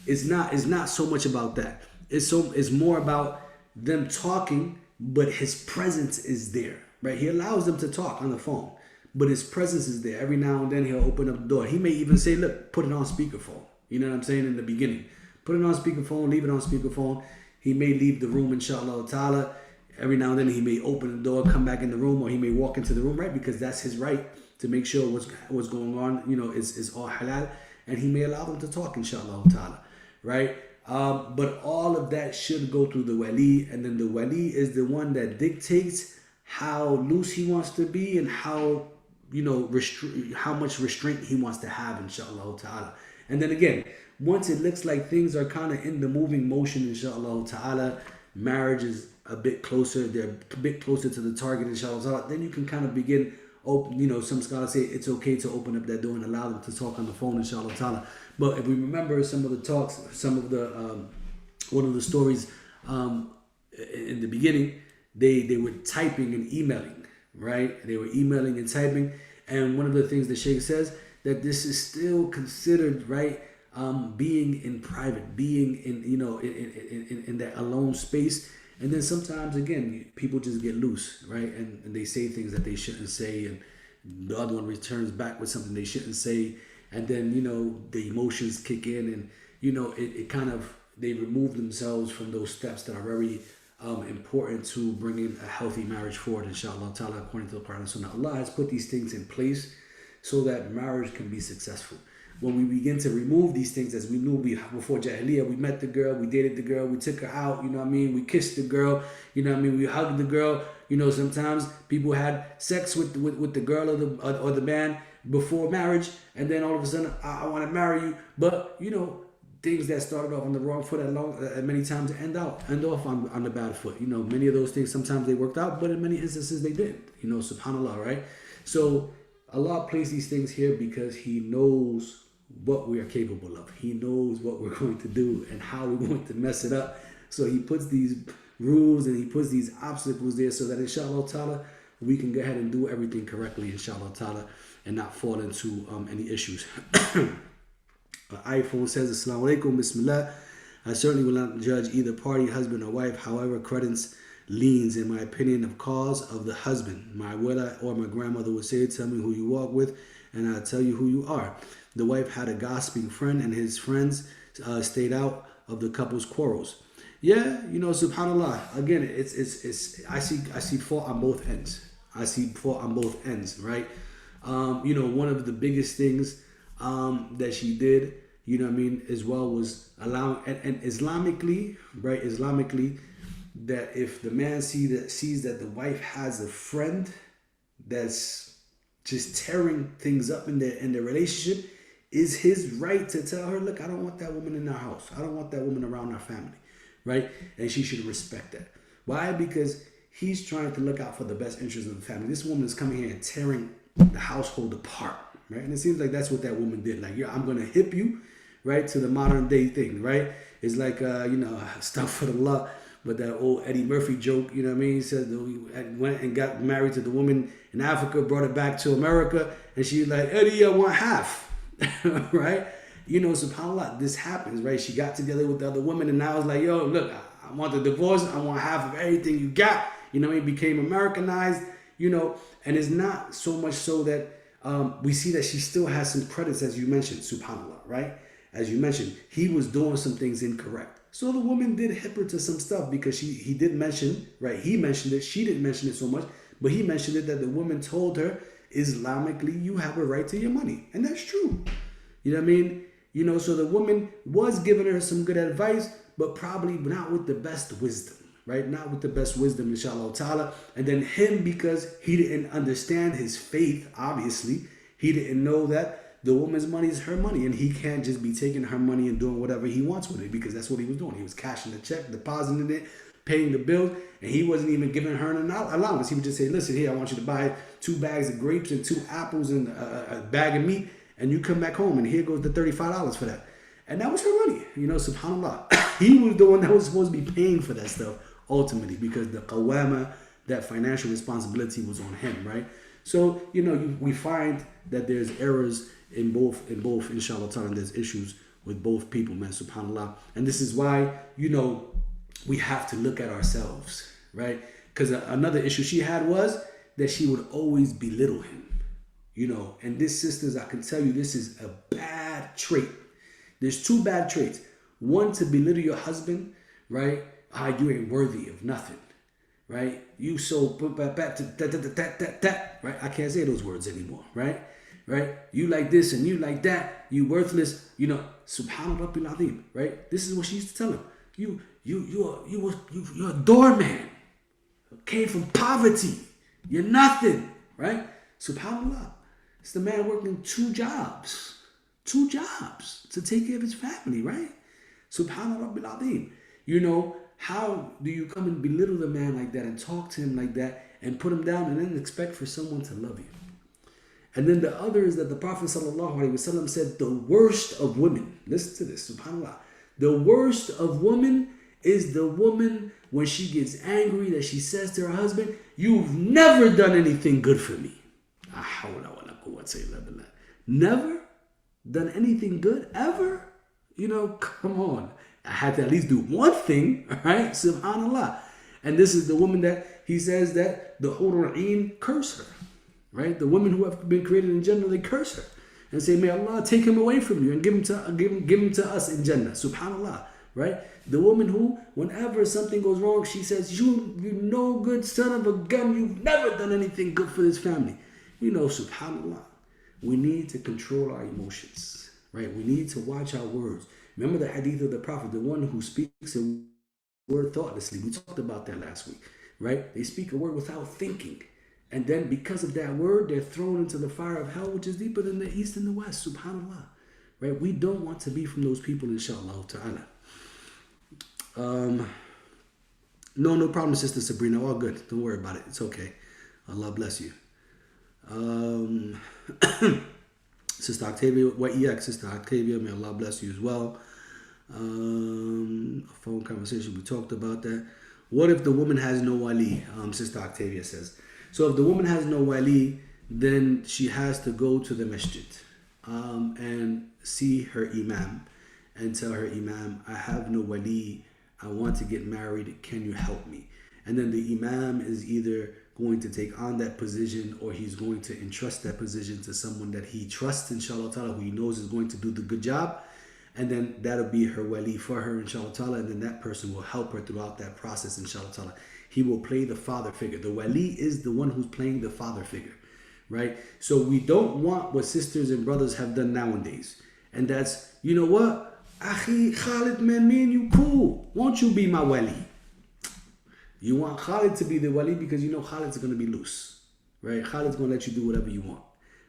[SPEAKER 2] It's not so much about that. It's more about them talking, but his presence is there, right? He allows them to talk on the phone, but his presence is there. Every now and then he'll open up the door. He may even say, look, put it on speakerphone. You know what I'm saying? In the beginning, put it on speakerphone, leave it on speakerphone. He may leave the room, inshallah ta'ala. Every now and then he may open the door, come back in the room, or he may walk into the room, right? Because that's his right to make sure what's going on, is all halal. And he may allow them to talk, inshallah ta'ala, right? But all of that should go through the wali. And then the wali is the one that dictates how loose he wants to be and how, how much restraint he wants to have, inshallah ta'ala. And then again, once it looks like things are kind of in the moving motion, inshallah ta'ala, marriage is a bit closer, they're a bit closer to the target, inshallah, then you can kind of begin some scholars say it's okay to open up that door and allow them to talk on the phone, inshallah ta'ala. But if we remember some of the talks, some of the one of the stories in the beginning, they were typing and emailing, right? They were emailing and typing, and one of the things the Sheikh says that this is still considered, right, being in private, being in in that alone space. And then sometimes, again, people just get loose, right? And they say things that they shouldn't say, and the other one returns back with something they shouldn't say. And then, the emotions kick in, and, it kind of, they remove themselves from those steps that are very important to bringing a healthy marriage forward, inshallah ta'ala, according to the Quran and Sunnah. Allah has put these things in place so that marriage can be successful. When we begin to remove these things, as we knew before Jahiliyyah, we met the girl, we dated the girl, we took her out, we kissed the girl, we hugged the girl, You know, sometimes people had sex with the girl or the man before marriage, and then all of a sudden, I want to marry you. But you know, things that started off on the wrong foot many times end off on the bad foot. You know, many of those things sometimes they worked out, but in many instances they didn't. You know, subhanallah, right? So Allah placed these things here because He knows what we are capable of. He knows what we're going to do and how we're going to mess it up. So He puts these rules and He puts these obstacles there so that inshallah ta'ala we can go ahead and do everything correctly, inshallah ta'ala, and not fall into any issues. iPhone says, Assalamu alaikum, Bismillah. I certainly will not judge either party, husband or wife. However, credence leans, in my opinion, of cause of the husband. My abuela or my grandmother would say, tell me who you walk with, and I'll tell you who you are. The wife had a gossiping friend, and his friends stayed out of the couple's quarrels. Yeah, you know, subhanallah. Again, I see fault on both ends. I see fault on both ends, right? You know, one of the biggest things that she did, you know what I mean, as well, was allowing, and Islamically, right? Islamically, that if the man sees that the wife has a friend that's just tearing things up in their relationship, is his right to tell her, look, I don't want that woman in our house. I don't want that woman around our family, right? And she should respect that. Why? Because he's trying to look out for the best interest of the family. This woman is coming here and tearing the household apart, right? And it seems like that's what that woman did. Like, yeah, I'm going to hip you, right, to the modern day thing, right? It's like, you know, stuff for the law. But that old Eddie Murphy joke, you know what I mean? He said that he went and got married to the woman in Africa, brought her back to America, and she's like, Eddie, I want half, right? You know, subhanAllah, this happens, right? She got together with the other woman, and now it's like, yo, look, I want the divorce. I want half of everything you got. You know what I mean? Became Americanized, you know, and it's not so much so that we see that she still has some credits, as you mentioned, subhanAllah, right? As you mentioned, he was doing some things incorrect. So the woman did hip her to some stuff because he did mention, right? He mentioned it. She didn't mention it so much, but he mentioned it that the woman told her, Islamically, you have a right to your money. And that's true. You know what I mean? You know, so the woman was giving her some good advice, but probably not with the best wisdom, right? Not with the best wisdom, inshallah ta'ala. And then him, because he didn't understand his faith, obviously, he didn't know that the woman's money is her money, and he can't just be taking her money and doing whatever he wants with it, because that's what he was doing. He was cashing the check, depositing it, paying the bills, and he wasn't even giving her an allowance. He would just say, listen, here, I want you to buy 2 bags of grapes and 2 apples and a bag of meat, and you come back home, and here goes the $35 for that. And that was her money, you know, subhanAllah. He was the one that was supposed to be paying for that stuff, ultimately, because the qawama, that financial responsibility, was on him, right? So, you know, we find that there's errors in both, inshallah ta'ala, and there's issues with both people, man, subhanAllah. And this is why, you know, we have to look at ourselves, right? Because another issue she had was that she would always belittle him, you know. And this, sisters, I can tell you, this is a bad trait. There's 2 bad traits. One, to belittle your husband, right? You ain't worthy of nothing, right? You so, right? I can't say those words anymore, right? Right? You like this and you like that. You worthless. You know, subhanallah rabbil azim, right? This is what she used to tell him. You're a doorman. Came from poverty. You're nothing, right? Subhanallah. It's the man working 2 jobs. 2 jobs to take care of his family, right? Subhanallah rabbil azim. You know, how do you come and belittle the man like that and talk to him like that and put him down and then expect for someone to love you? And then the other is that the Prophet ﷺ said the worst of women, listen to this, subhanAllah, the worst of women is the woman when she gets angry that she says to her husband, you've never done anything good for me. Never done anything good ever? You know, come on. I had to at least do one thing, right? Subhanallah. And this is the woman that he says that the Hurul Ain curse her. Right? The women who have been created in Jannah, they curse her and say, may Allah take him away from you and give him to us in Jannah. Subhanallah. Right? The woman who, whenever something goes wrong, she says, you no good son of a gun, you've never done anything good for this family. You know, subhanallah, we need to control our emotions. Right? We need to watch our words. Remember the hadith of the Prophet, the one who speaks a word thoughtlessly. We talked about that last week. right? They speak a word without thinking. And then because of that word, they're thrown into the fire of hell, which is deeper than the east and the west, subhanAllah. Right? We don't want to be from those people, inshallah ta'ala. No problem, Sister Sabrina. All good. Don't worry about it. It's okay. Allah bless you. Sister Octavia, Sister Octavia, may Allah bless you as well. A phone conversation, we talked about that. What if the woman has no wali? Sister Octavia says. So if the woman has no wali, then she has to go to the masjid and see her imam and tell her imam, I have no wali, I want to get married, can you help me? And then the imam is either going to take on that position or he's going to entrust that position to someone that he trusts, inshallah ta'ala, who he knows is going to do the good job. And then that'll be her wali for her, inshallah ta'ala, and then that person will help her throughout that process, inshallah ta'ala. He will play the father figure. The wali is the one who's playing the father figure, right? So we don't want what sisters and brothers have done nowadays. And that's, you know what? Akhi, Khalid, man, me and you cool. Won't you be my wali? You want Khalid to be the wali because you know Khalid's going to be loose, right? Khalid's going to let you do whatever you want,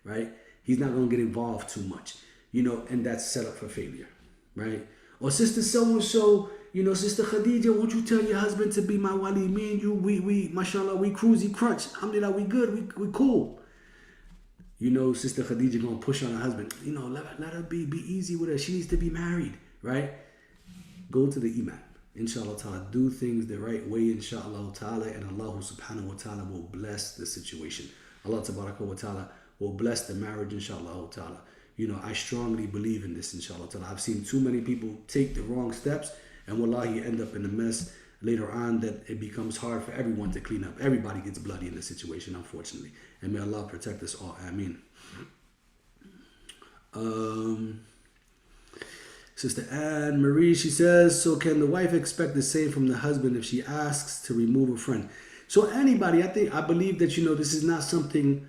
[SPEAKER 2] right? He's not going to get involved too much, you know, and that's set up for failure, right? Or sister so-and-so, you know, Sister Khadija, won't you tell your husband to be my wali? Me and you, we mashallah, we cruisy crunch. Alhamdulillah, we good, we cool. You know, Sister Khadija going to push on her husband. You know, let her be easy with her. She needs to be married, right? Go to the imam. Inshallah ta'ala, do things the right way, inshallah ta'ala, and Allah subhanahu wa ta'ala will bless the situation. Allah tabaraka wa ta'ala will bless the marriage, inshallah ta'ala. You know, I strongly believe in this, inshallah ta'ala. I've seen too many people take the wrong steps, and wallahi end up in a mess later on that it becomes hard for everyone to clean up. Everybody gets bloody in this situation, unfortunately. And may Allah protect us all. Ameen. Sister Anne Marie, she says, so can the wife expect the same from the husband if she asks to remove a friend? So anybody, I believe that, you know, this is not something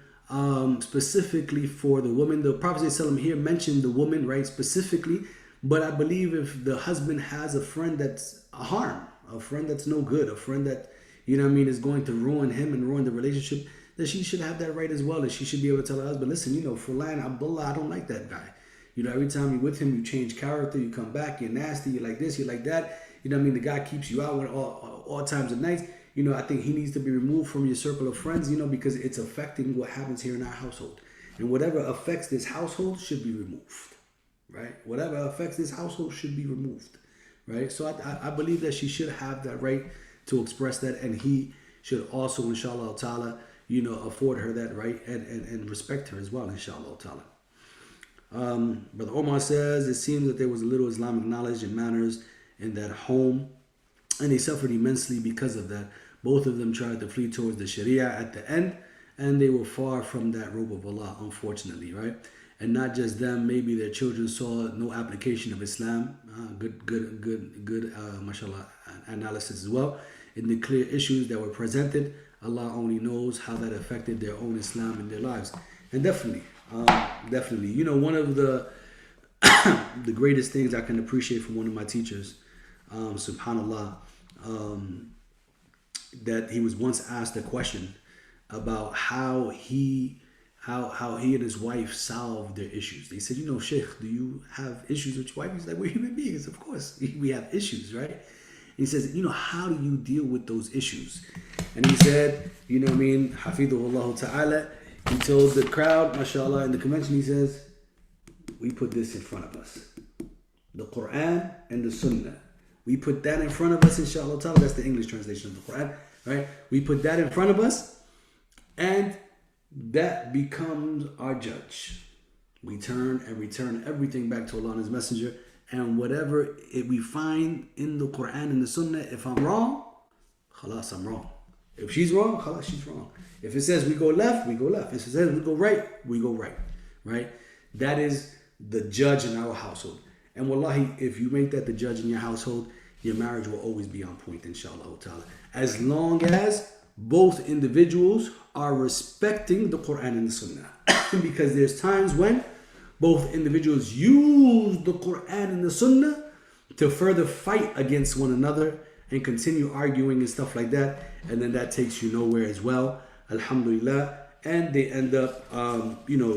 [SPEAKER 2] specifically for the woman. The Prophet ﷺ here mentioned the woman, right, specifically. But I believe if the husband has a friend that's a harm, a friend that's no good, a friend that, you know what I mean, is going to ruin him and ruin the relationship, that she should have that right as well. And she should be able to tell her husband, listen, you know, Fulan Abdullah, I don't like that guy. You know, every time you're with him, you change character, you come back, you're nasty, you're like this, you're like that. You know what I mean? The guy keeps you out all times of nights. You know, I think he needs to be removed from your circle of friends, you know, because it's affecting what happens here in our household. And whatever affects this household should be removed, right? Whatever affects this household should be removed, right? So I believe that she should have that right to express that, and he should also, inshallah ta'ala, you know, afford her that right and respect her as well, inshallah ta'ala. Brother Omar says, it seems that there was a little Islamic knowledge and manners in that home, and they suffered immensely because of that. Both of them tried to flee towards the Sharia at the end, and they were far from that robe of Allah, unfortunately, right? And not just them, maybe their children saw no application of Islam. Good, mashallah, analysis as well. In the clear issues that were presented, Allah only knows how that affected their own Islam in their lives. And definitely, you know, one of the the greatest things I can appreciate from one of my teachers, subhanallah, that he was once asked a question about how he and his wife solved their issues. They said, you know, Sheikh, do you have issues with your wife? He's like, we're human beings, of course we have issues, right? And he says, you know, how do you deal with those issues? And he said, you know what I mean, Hafidhullah ta'ala, he told the crowd, mashallah, in the convention, he says, we put this in front of us. The Quran and the Sunnah. We put that in front of us, inshallah ta'ala. That's the English translation of the Quran, right? We put that in front of us, and that becomes our judge. We turn and return everything back to Allah and His Messenger, and whatever we find in the Quran and the Sunnah, if I'm wrong, khalas, I'm wrong. If she's wrong, khalas, she's wrong. If it says we go left, we go left. If it says we go right, we go right. Right? That is the judge in our household. And wallahi, if you make that the judge in your household, your marriage will always be on point, inshallah ta'ala. As long as both individuals are respecting the Quran and the Sunnah. Because there's times when both individuals use the Quran and the Sunnah to further fight against one another, and continue arguing and stuff like that, and then that takes you nowhere as well. Alhamdulillah. And they end up,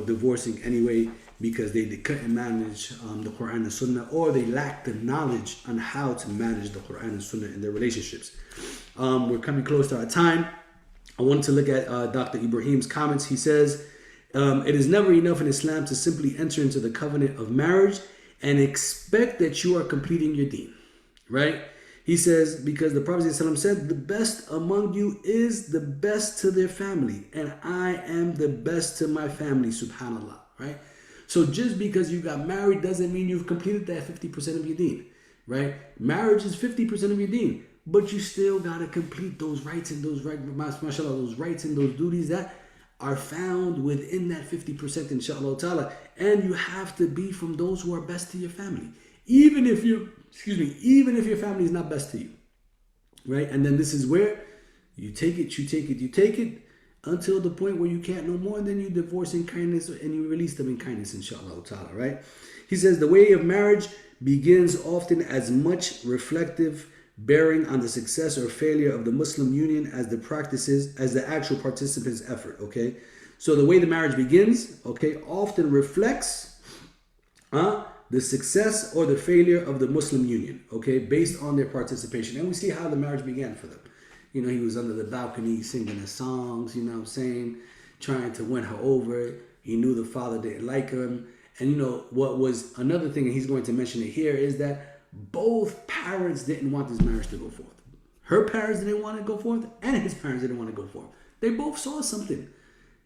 [SPEAKER 2] divorcing anyway because they couldn't manage the Quran and Sunnah, or they lacked the knowledge on how to manage the Quran and Sunnah in their relationships. We're coming close to our time. I wanted to look at Dr. Ibrahim's comments. He says, it is never enough in Islam to simply enter into the covenant of marriage and expect that you are completing your deen, right? He says, because the Prophet ﷺ said, the best among you is the best to their family, and I am the best to my family, subhanAllah, right? So just because you got married doesn't mean you've completed that 50% of your deen, right? Marriage is 50% of your deen, but you still got to complete those rights and those rights and those duties that are found within that 50%, inshallah ta'ala. And you have to be from those who are best to your family. Even if your family is not best to you, right? And then this is where you take it until the point where you can't no more, and then you divorce in kindness and you release them in kindness, inshallah ta'ala, right? He says the way of marriage begins often as much reflective bearing on the success or failure of the Muslim union as the actual participants' effort, okay? So the way the marriage begins, okay, often reflects the success or the failure of the Muslim union, okay, based on their participation. And we see how the marriage began for them. You know, he was under the balcony singing the songs, you know what I'm saying, trying to win her over. He knew the father didn't like him. And you know, what was another thing, and he's going to mention it here, is that both parents didn't want this marriage to go forth. Her parents didn't want to go forth, and his parents didn't want to go forth. They both saw something.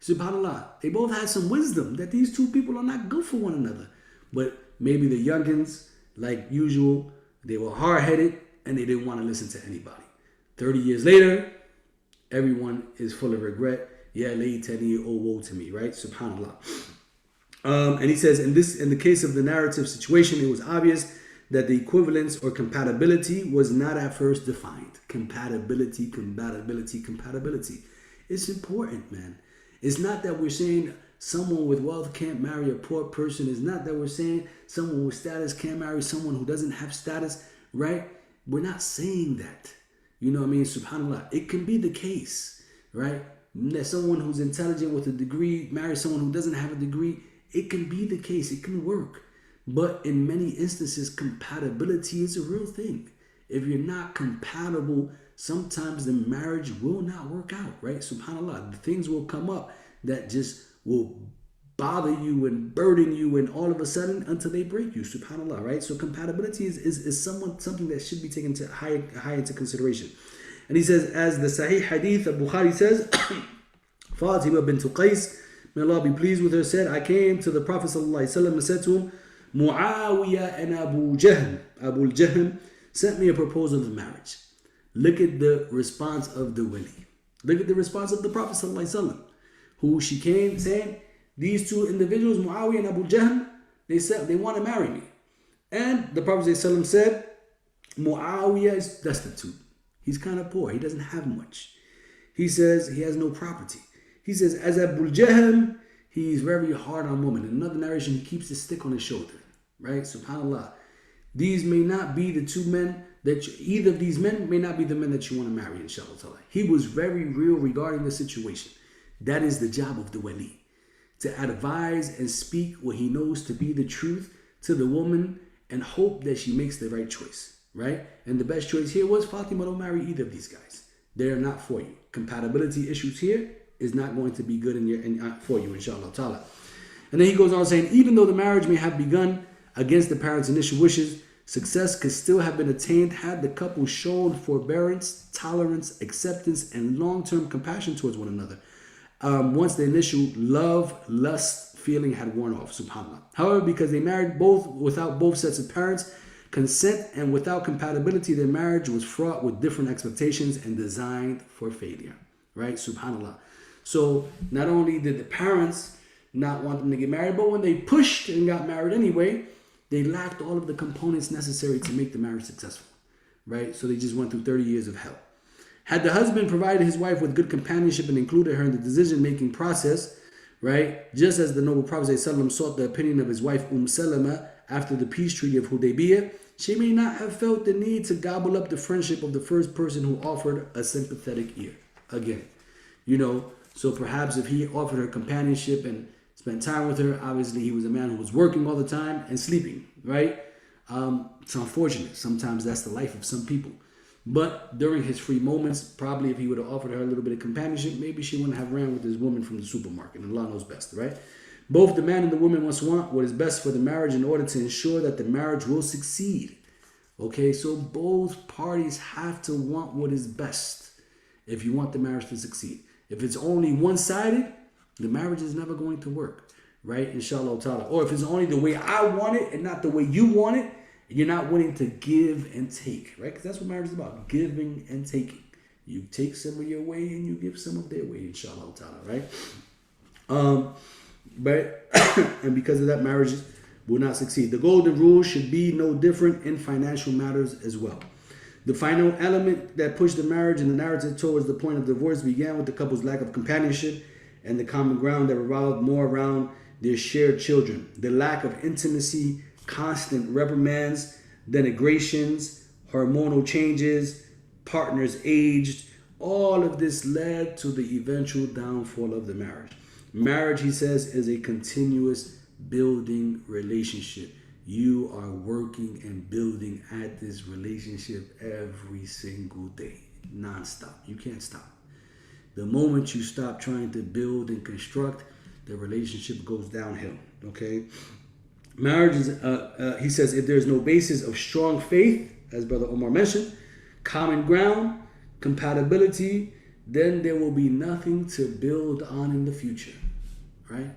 [SPEAKER 2] SubhanAllah. They both had some wisdom that these two people are not good for one another. But maybe the youngins, like usual, they were hard-headed and they didn't want to listen to anybody. 30 years later, everyone is full of regret. Yeah, late 10-year-old woe to me, right? SubhanAllah. And he says, in the case of the narrative situation, it was obvious that the equivalence or compatibility was not at first defined. Compatibility. It's important, man. It's not that we're saying someone with wealth can't marry a poor person. It's not that we're saying someone with status can't marry someone who doesn't have status, right? We're not saying that. You know what I mean? SubhanAllah. It can be the case, right? That someone who's intelligent with a degree marries someone who doesn't have a degree. It can be the case. It can work. But in many instances, compatibility is a real thing. If you're not compatible, sometimes the marriage will not work out, right? SubhanAllah. The things will come up that just will bother you and burden you, and all of a sudden until they break you, SubhanAllah, right? So compatibility is something that should be taken to high into consideration. And he says, as the Sahih Hadith of Bukhari says, Fatima bint Qais, may Allah be pleased with her, said, I came to the Prophet ﷺ and said to him, Muawiyah and Abu Jahm sent me a proposal of marriage. Look at the response of the wali. Look at the response of the Prophet ﷺ, who she came saying, these two individuals, Muawiyah and Abu Jahm, they said they want to marry me. And the Prophet ﷺ said, Muawiyah is destitute. He's kind of poor. He doesn't have much. He says he has no property. He says, as Abu Jahm, he's very hard on women. In another narration, he keeps the stick on his shoulder. Right? SubhanAllah. These may not be the two men either of these men may not be the men that you want to marry, inshallah. He was very real regarding the situation. That is the job of the wali. To advise and speak what he knows to be the truth to the woman and hope that she makes the right choice. Right? And the best choice here was Fatima, don't marry either of these guys. They're not for you. Compatibility issues here is not going to be good for you, inshallah ta'ala. And then he goes on saying, even though the marriage may have begun against the parents' initial wishes, success could still have been attained had the couple shown forbearance, tolerance, acceptance, and long-term compassion towards one another. Once the initial lust feeling had worn off, subhanAllah. However, because they married without both sets of parents' consent and without compatibility, their marriage was fraught with different expectations and designed for failure. Right? Subhanallah. So not only did the parents not want them to get married, but when they pushed and got married anyway, they lacked all of the components necessary to make the marriage successful. Right? So they just went through 30 years of hell. Had the husband provided his wife with good companionship and included her in the decision-making process, right? Just as the noble Prophet ﷺ sought the opinion of his wife Salama after the peace treaty of Hudaybiyah, she may not have felt the need to gobble up the friendship of the first person who offered a sympathetic ear. Again, so perhaps if he offered her companionship and spent time with her, obviously he was a man who was working all the time and sleeping, right? It's unfortunate. Sometimes that's the life of some people. But during his free moments, probably if he would have offered her a little bit of companionship, maybe she wouldn't have ran with this woman from the supermarket. And Allah knows best, right? Both the man and the woman must want what is best for the marriage in order to ensure that the marriage will succeed. Okay, so both parties have to want what is best if you want the marriage to succeed. If it's only one-sided, the marriage is never going to work, right? Inshallah ta'ala. Or if it's only the way I want it and not the way you want it, you're not willing to give and take, right? Because that's what marriage is about, giving and taking. You take some of your way and you give some of their way, inshallah ta'ala, right? But and because of that, marriage will not succeed. The golden rule should be no different in financial matters as well. The final element that pushed the marriage and the narrative towards the point of divorce began with the couple's lack of companionship and the common ground that revolved more around their shared children. The lack of intimacy, constant reprimands, denigrations, hormonal changes, partners aged, all of this led to the eventual downfall of the marriage. Marriage, he says, is a continuous building relationship. You are working and building at this relationship every single day, nonstop. You can't stop. The moment you stop trying to build and construct, the relationship goes downhill, okay? Marriage is, he says, if there's no basis of strong faith, as Brother Omar mentioned, common ground, compatibility, then there will be nothing to build on in the future, right?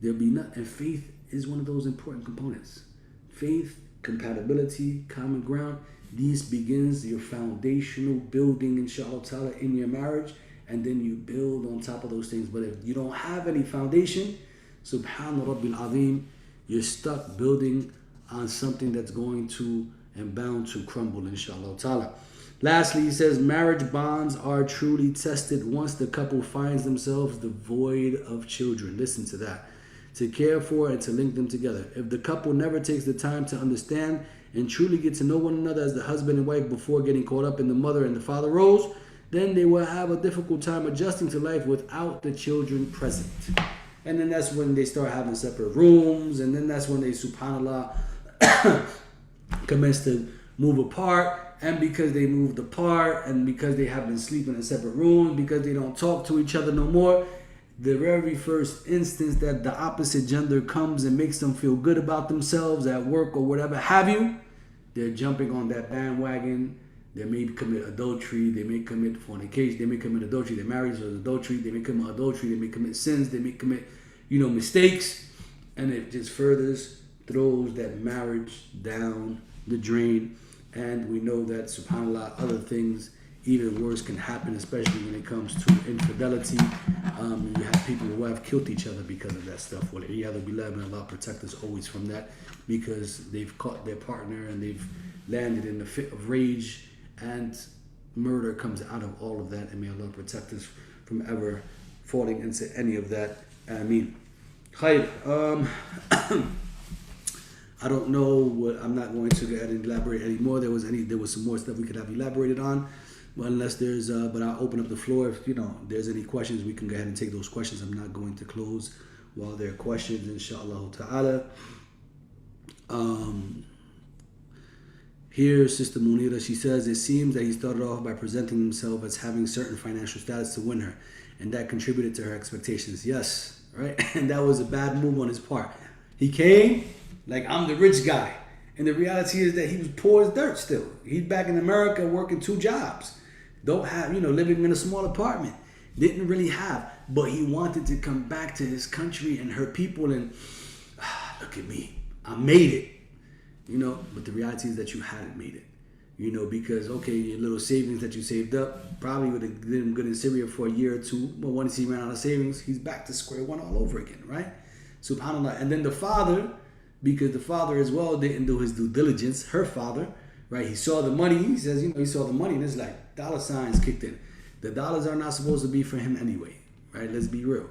[SPEAKER 2] There'll be nothing. And faith is one of those important components. Faith, compatibility, common ground. These begins your foundational building, inshallah ta'ala, in your marriage, and then you build on top of those things. But if you don't have any foundation, subhana rabbil azim, you're stuck building on something that's going to and bound to crumble, inshallah ta'ala. Lastly, he says, marriage bonds are truly tested once the couple finds themselves devoid of children. Listen to that. To care for and to link them together. If the couple never takes the time to understand and truly get to know one another as the husband and wife before getting caught up in the mother and the father roles, then they will have a difficult time adjusting to life without the children present. And then that's when they start having separate rooms, and then that's when they, subhanAllah, commence to move apart. And because they moved apart, and because they have been sleeping in separate rooms, because they don't talk to each other no more, the very first instance that the opposite gender comes and makes them feel good about themselves at work or whatever have you, they're jumping on that bandwagon. They may commit adultery, they may commit fornication, they may commit adultery, they're married, so adultery, they may commit adultery, they may commit sins, they may commit, mistakes, and it just furthers throws that marriage down the drain. And we know that, subhanAllah, other things even worse can happen, especially when it comes to infidelity. You have people who have killed each other because of that stuff. Well, Allah protect us always from that, because they've caught their partner and they've landed in a fit of rage, and murder comes out of all of that. And may Allah protect us from ever falling into any of that. Ameen. Khayr. I don't know what, I'm not going to go ahead and elaborate anymore. There was some more stuff we could have elaborated on. Well, unless there's, but I'll open up the floor. If, there's any questions, we can go ahead and take those questions. I'm not going to close while there are questions, inshallah ta'ala. Here, Sister Munira, she says, it seems that he started off by presenting himself as having certain financial status to win her, and that contributed to her expectations. Yes, right? And that was a bad move on his part. He came like, I'm the rich guy. And the reality is that he was poor as dirt still. He's back in America working 2 jobs. Don't have, living in a small apartment. Didn't really have. But he wanted to come back to his country and her people and, look at me. I made it. But the reality is that you hadn't made it. Because, okay, your little savings that you saved up probably would have been good in Syria for a year or 2. But once he ran out of savings, he's back to square one all over again, right? SubhanAllah. And then the father, because the father as well didn't do his due diligence, her father, right? He saw the money. He says, he saw the money, and it's like dollar signs kicked in. The dollars are not supposed to be for him anyway, right? Let's be real.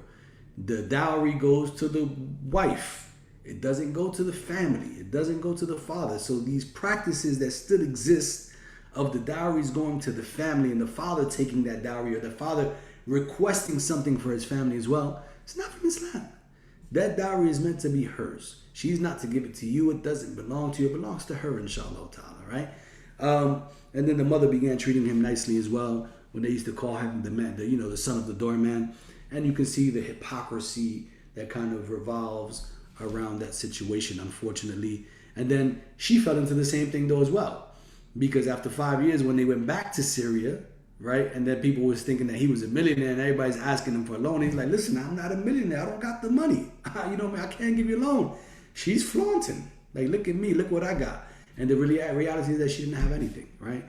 [SPEAKER 2] The dowry goes to the wife. It doesn't go to the family. It doesn't go to the father. So these practices that still exist of the dowries going to the family and the father taking that dowry or the father requesting something for his family as well, it's not from Islam. That dowry is meant to be hers. She's not to give it to you. It doesn't belong to you. It belongs to her, inshallah ta'ala, right? And then the mother began treating him nicely as well when they used to call him the man, the son of the doorman. And you can see the hypocrisy that kind of revolves around that situation, unfortunately. And then she fell into the same thing though as well. Because after 5 years, when they went back to Syria, right, and then people was thinking that he was a millionaire and everybody's asking him for a loan, he's like, listen, I'm not a millionaire. I don't got the money. I can't give you a loan. She's flaunting. Like, look at me. Look what I got. And the reality is that she didn't have anything, right?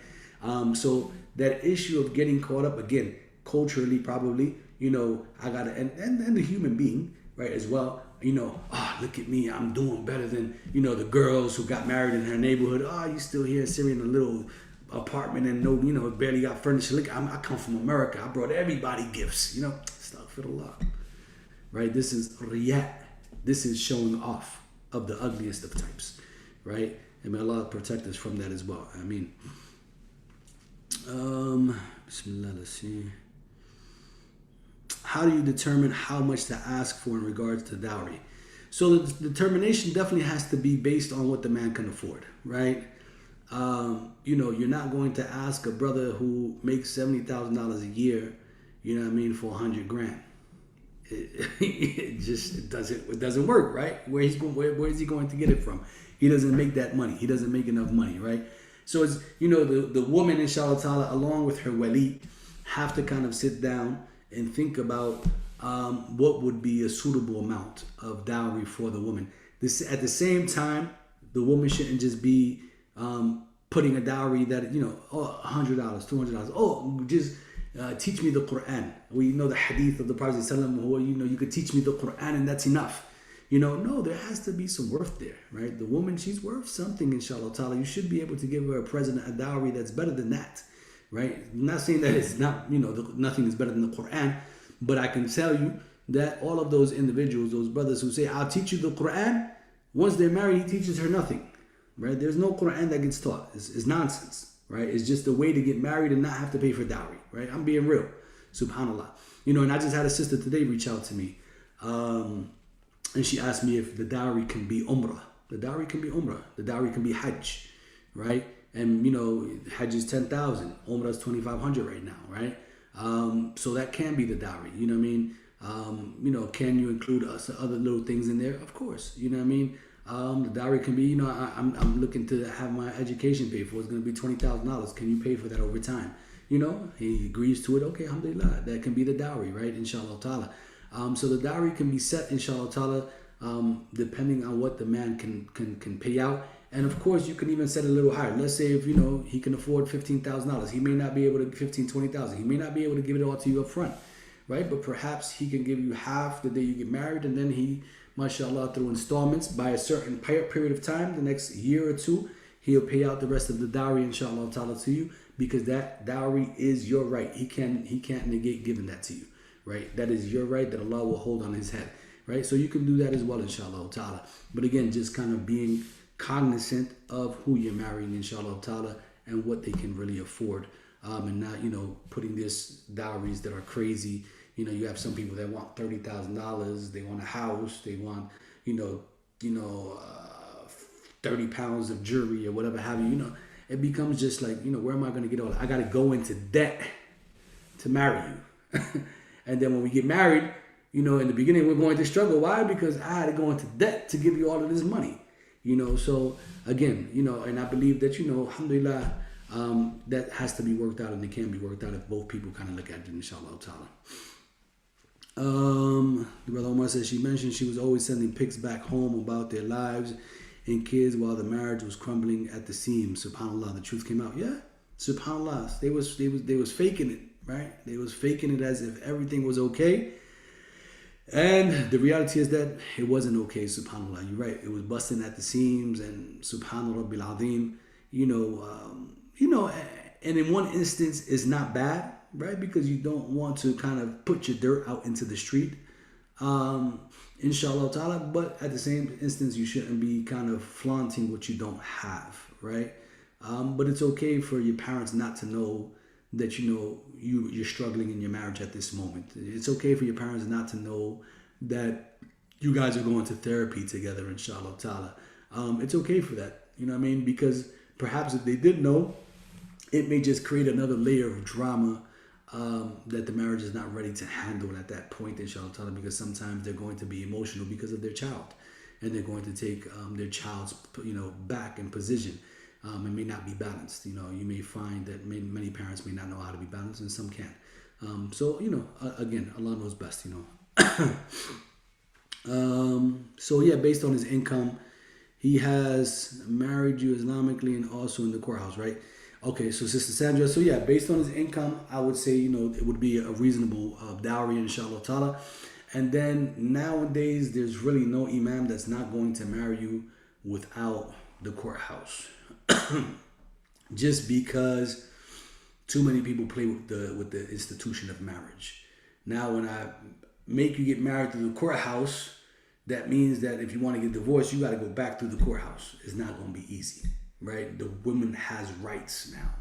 [SPEAKER 2] So that issue of getting caught up, again, culturally probably, I got to, and the human being, right, as well, look at me, I'm doing better than, the girls who got married in her neighborhood. You still here sitting in a little apartment and barely got furniture. Look, I come from America. I brought everybody gifts, astaghfirullah, right? This is riyat. This is showing off of the ugliest of types, right? And may Allah protect us from that as well. I mean, Bismillah, let's see. How do you determine how much to ask for in regards to dowry? So the determination definitely has to be based on what the man can afford, right? You're not going to ask a brother who makes $70,000 a year, for 100 grand. It doesn't work, right? Where is he going to get it from? He doesn't make that money. He doesn't make enough money, right? So it's, the woman, inshallah ta'ala, along with her wali, have to kind of sit down and think about what would be a suitable amount of dowry for the woman. At the same time, the woman shouldn't just be putting a dowry that, $100, $200. Oh, just teach me the Quran. We know the hadith of the Prophet ﷺ, you could teach me the Quran and that's enough. No, there has to be some worth there, right? The woman, she's worth something, inshallah ta'ala. You should be able to give her a dowry that's better than that, right? I'm not saying that it's not, nothing is better than the Quran, but I can tell you that all of those individuals, those brothers who say, I'll teach you the Quran, once they're married, he teaches her nothing, right? There's no Quran that gets taught. It's nonsense, right? It's just a way to get married and not have to pay for dowry, right? I'm being real, subhanAllah. And I just had a sister today reach out to me, and she asked me if the dowry can be umrah. The dowry can be umrah. The dowry can be hajj, right? And, hajj is 10,000. Umrah is 2,500 right now, right? So that can be the dowry, you know what I mean? Can you include other little things in there? Of course, you know what I mean? The dowry can be, I'm looking to have my education paid for. It's going to be $20,000. Can you pay for that over time? He agrees to it. Okay, alhamdulillah. That can be the dowry, right? Inshallah ta'ala. So the dowry can be set, inshallah ta'ala, depending on what the man can pay out. And of course, you can even set it a little higher. Let's say if, he can afford $15,000. He may not be able to, $20,000. He may not be able to give it all to you up front, right? But perhaps he can give you half the day you get married, and then he, mashallah, through installments, by a certain period of time, the next year or two, he'll pay out the rest of the dowry, inshallah ta'ala, to you, because that dowry is your right. He can't negate giving that to you, right? That is your right that Allah will hold on his head, right? So you can do that as well, inshallah ta'ala. But again, just kind of being cognizant of who you're marrying, inshallah ta'ala, and what they can really afford, and not, putting this dowries that are crazy. You have some people that want $30,000. They want a house. They want, 30 pounds of jewelry or whatever have you. It becomes just like, where am I going to get all that? I got to go into debt to marry you. And then when we get married, in the beginning, we're going to struggle. Why? Because I had to go into debt to give you all of this money. So again, and I believe that, alhamdulillah, that has to be worked out, and it can be worked out if both people kind of look at it, inshallah ta'ala. The brother Omar says she mentioned she was always sending pics back home about their lives and kids while the marriage was crumbling at the seams. SubhanAllah, the truth came out. Yeah, SubhanAllah, they was faking it, right? They was faking it as if everything was okay. And the reality is that it wasn't okay, subhanAllah. You're right. It was busting at the seams, and subhanallah bil azim, and in one instance it's not bad, right? Because you don't want to kind of put your dirt out into the street. inshallah ta'ala. But at the same instance, you shouldn't be kind of flaunting what you don't have, right? But it's okay for your parents not to know that you're struggling in your marriage at this moment. It's okay for your parents not to know that you guys are going to therapy together, inshallah ta'ala. It's okay for that, you know what I mean? Because perhaps if they did know, it may just create another layer of drama that the marriage is not ready to handle at that point, inshallah ta'ala, because sometimes they're going to be emotional because of their child, and they're going to take their child's back in position. It may not be balanced. You may find that many parents may not know how to be balanced, and some can. So again, Allah knows best. So yeah, based on his income, he has married you Islamically and also in the courthouse, right? Okay, so Sister Sandra, so yeah, based on his income, I would say, it would be a reasonable dowry, inshallah ta'ala. And then nowadays, there's really no imam that's not going to marry you without the courthouse. Just because too many people play with the institution of marriage. Now, when I make you get married through the courthouse, that means that if you want to get divorced, you got to go back through the courthouse. It's not going to be easy, right? The woman has rights now.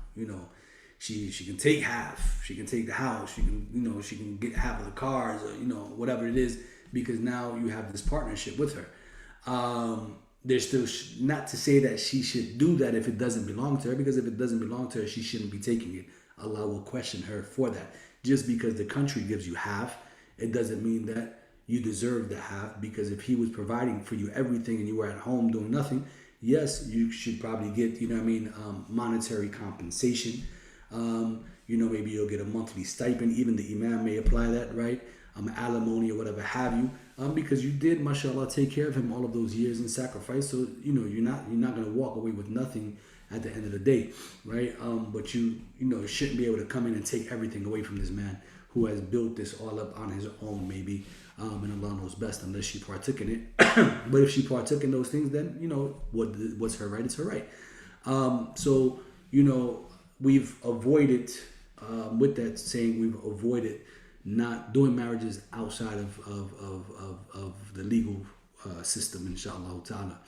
[SPEAKER 2] She can take half. She can take the house. She can get half of the cars, or whatever it is, because now you have this partnership with her. There's still not to say that she should do that if it doesn't belong to her, because if it doesn't belong to her, she shouldn't be taking it. Allah will question her for that. Just because the country gives you half, it doesn't mean that you deserve the half, because if he was providing for you everything and you were at home doing nothing, yes, you should probably get, monetary compensation. Maybe you'll get a monthly stipend. Even the imam may apply that, right? Alimony or whatever have you, because you did, mashallah, take care of him all of those years and sacrifice. So you're not going to walk away with nothing at the end of the day, right? But you shouldn't be able to come in and take everything away from this man who has built this all up on his own, maybe. And Allah knows best, unless she partook in it. But if she partook in those things, then what's her right? It's her right. So we've avoided, with that saying, we've avoided not doing marriages outside of the legal system, inshallah ta'ala.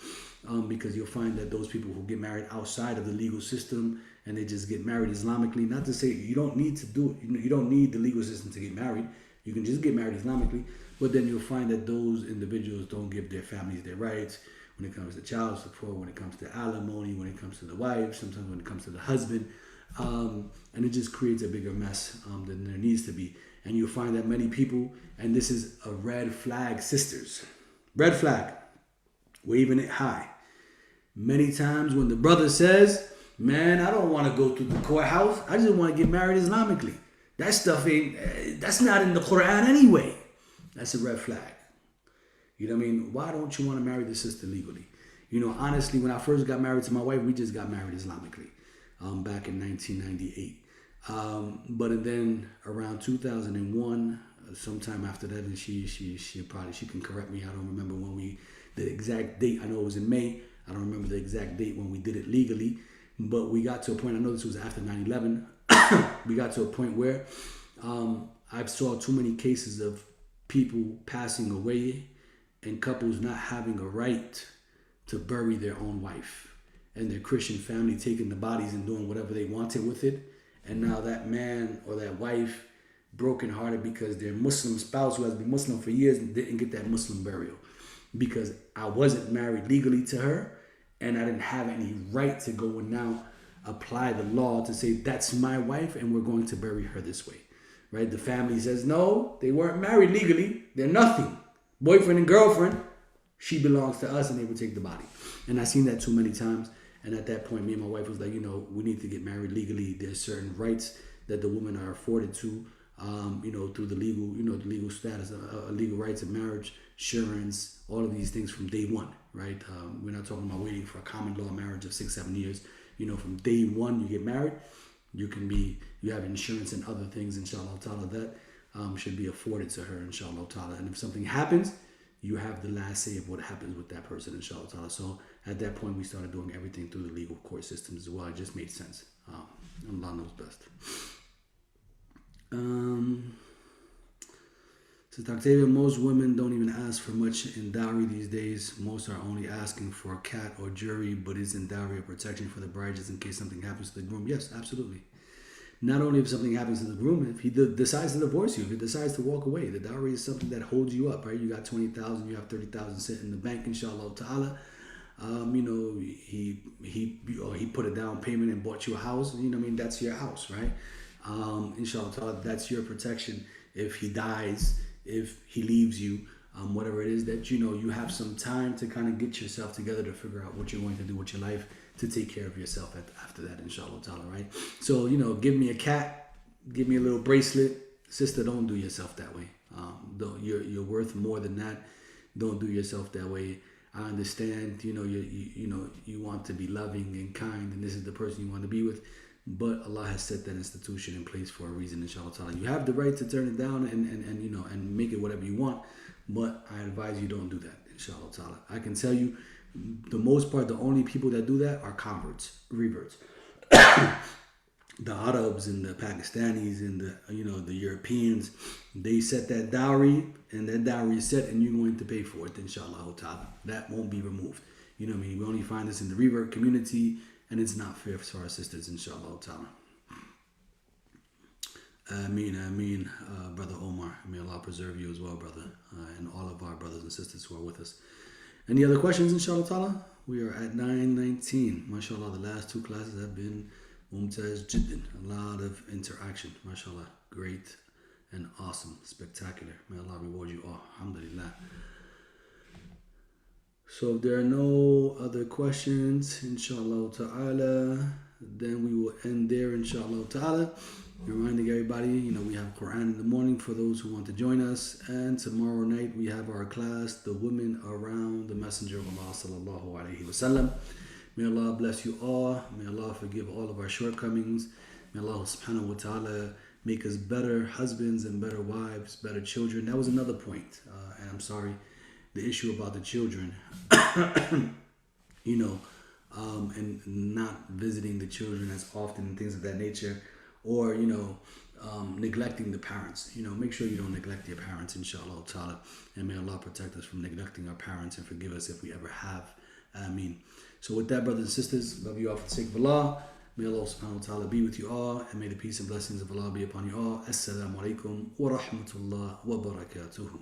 [SPEAKER 2] Because you'll find that those people who get married outside of the legal system and they just get married Islamically, not to say you don't need to do it, you don't need the legal system to get married, you can just get married Islamically, but then you'll find that those individuals don't give their families their rights when it comes to child support, when it comes to alimony, when it comes to the wife, sometimes when it comes to the husband, and it just creates a bigger mess than there needs to be. And you'll find that many people, and this is a red flag, sisters, red flag, waving it high. Many times when the brother says, man, I don't want to go through the courthouse, I just want to get married Islamically. That stuff that's not in the Quran anyway. That's a red flag. You know what I mean? Why don't you want to marry the sister legally? Honestly, when I first got married to my wife, we just got married Islamically back in 1998. But then around 2001, sometime after that, and she can correct me. I don't remember the exact date. I know it was in May. I don't remember the exact date when we did it legally, but we got to a point, I know this was after 9/11, we got to a point where I saw too many cases of people passing away and couples not having a right to bury their own wife, and their Christian family taking the bodies and doing whatever they wanted with it. And now that man or that wife brokenhearted because their Muslim spouse, who has been Muslim for years, didn't get that Muslim burial because I wasn't married legally to her, and I didn't have any right to go and now apply the law to say that's my wife and we're going to bury her this way, right? The family says, no, they weren't married legally. They're nothing. Boyfriend and girlfriend, she belongs to us, and they would take the body. And I've seen that too many times. And at that point, me and my wife was like, we need to get married legally. There's certain rights that the women are afforded to, through the legal, the legal status, legal rights of marriage, insurance, all of these things from day one, right? We're not talking about waiting for a common law marriage of 6-7 years. From day one, you get married, you have insurance and other things, inshallah ta'ala, that should be afforded to her, inshallah ta'ala. And if something happens, you have the last say of what happens with that person, inshallah ta'ala. So at that point, we started doing everything through the legal court systems as well. It just made sense. Allah knows best. So Octavia, most women don't even ask for much in dowry these days. Most are only asking for a cat or jewelry, but isn't dowry a protection for the bride just in case something happens to the groom? Yes, absolutely. Not only if something happens to the groom, if he decides to divorce you, if he decides to walk away, the dowry is something that holds you up, right? You got 20,000, you have 30,000 sitting in the bank, inshallah ta'ala. He put a down payment and bought you a house. You know what I mean? That's your house, right? Inshallah ta'ala, that's your protection. If he dies, if he leaves you, whatever it is that you have some time to kind of get yourself together to figure out what you're going to do with your life to take care of yourself after that, inshallah ta'ala, right? So, give me a cat, give me a little bracelet. Sister, don't do yourself that way. You're worth more than that. Don't do yourself that way. I understand, you want to be loving and kind, and this is the person you want to be with. But Allah has set that institution in place for a reason, inshallah ta'ala. You have the right to turn it down and make it whatever you want, but I advise you don't do that, inshallah ta'ala. I can tell you, the most part, the only people that do that are converts, reverts. The Arabs and the Pakistanis and the Europeans, they set that dowry, and that dowry is set, and you're going to pay for it, inshallah ta'ala. That won't be removed. You know what I mean? We only find this in the revert community, and it's not fair for our sisters, inshallah ta'ala. Ameen, Brother Omar. May Allah preserve you as well, brother, and all of our brothers and sisters who are with us. Any other questions, inshallah ta'ala? We are at 9:19. MashaAllah, the last two classes have been mumtaz jiddan. A lot of interaction. MashaAllah, great and awesome, spectacular. May Allah reward you all. Alhamdulillah. So if there are no other questions, inshallah ta'ala, then we will end there, inshallah ta'ala. Reminding everybody, we have Quran in the morning for those who want to join us. And tomorrow night we have our class, The Women Around the Messenger of Allah sallallahu alayhi wa sallam. May Allah bless you all. May Allah forgive all of our shortcomings. May Allah subhanahu wa ta'ala make us better husbands and better wives, better children. That was another point. And I'm sorry, the issue about the children, and not visiting the children as often and things of that nature, or, neglecting the parents. Make sure you don't neglect your parents, inshallah ta'ala. And may Allah protect us from neglecting our parents and forgive us if we ever have. Ameen. So with that, brothers and sisters, love you all for the sake of Allah. May Allah subhanahu wa ta'ala be with you all, and may the peace and blessings of Allah be upon you all. Assalamu alaikum wa rahmatullah wa barakatuhu.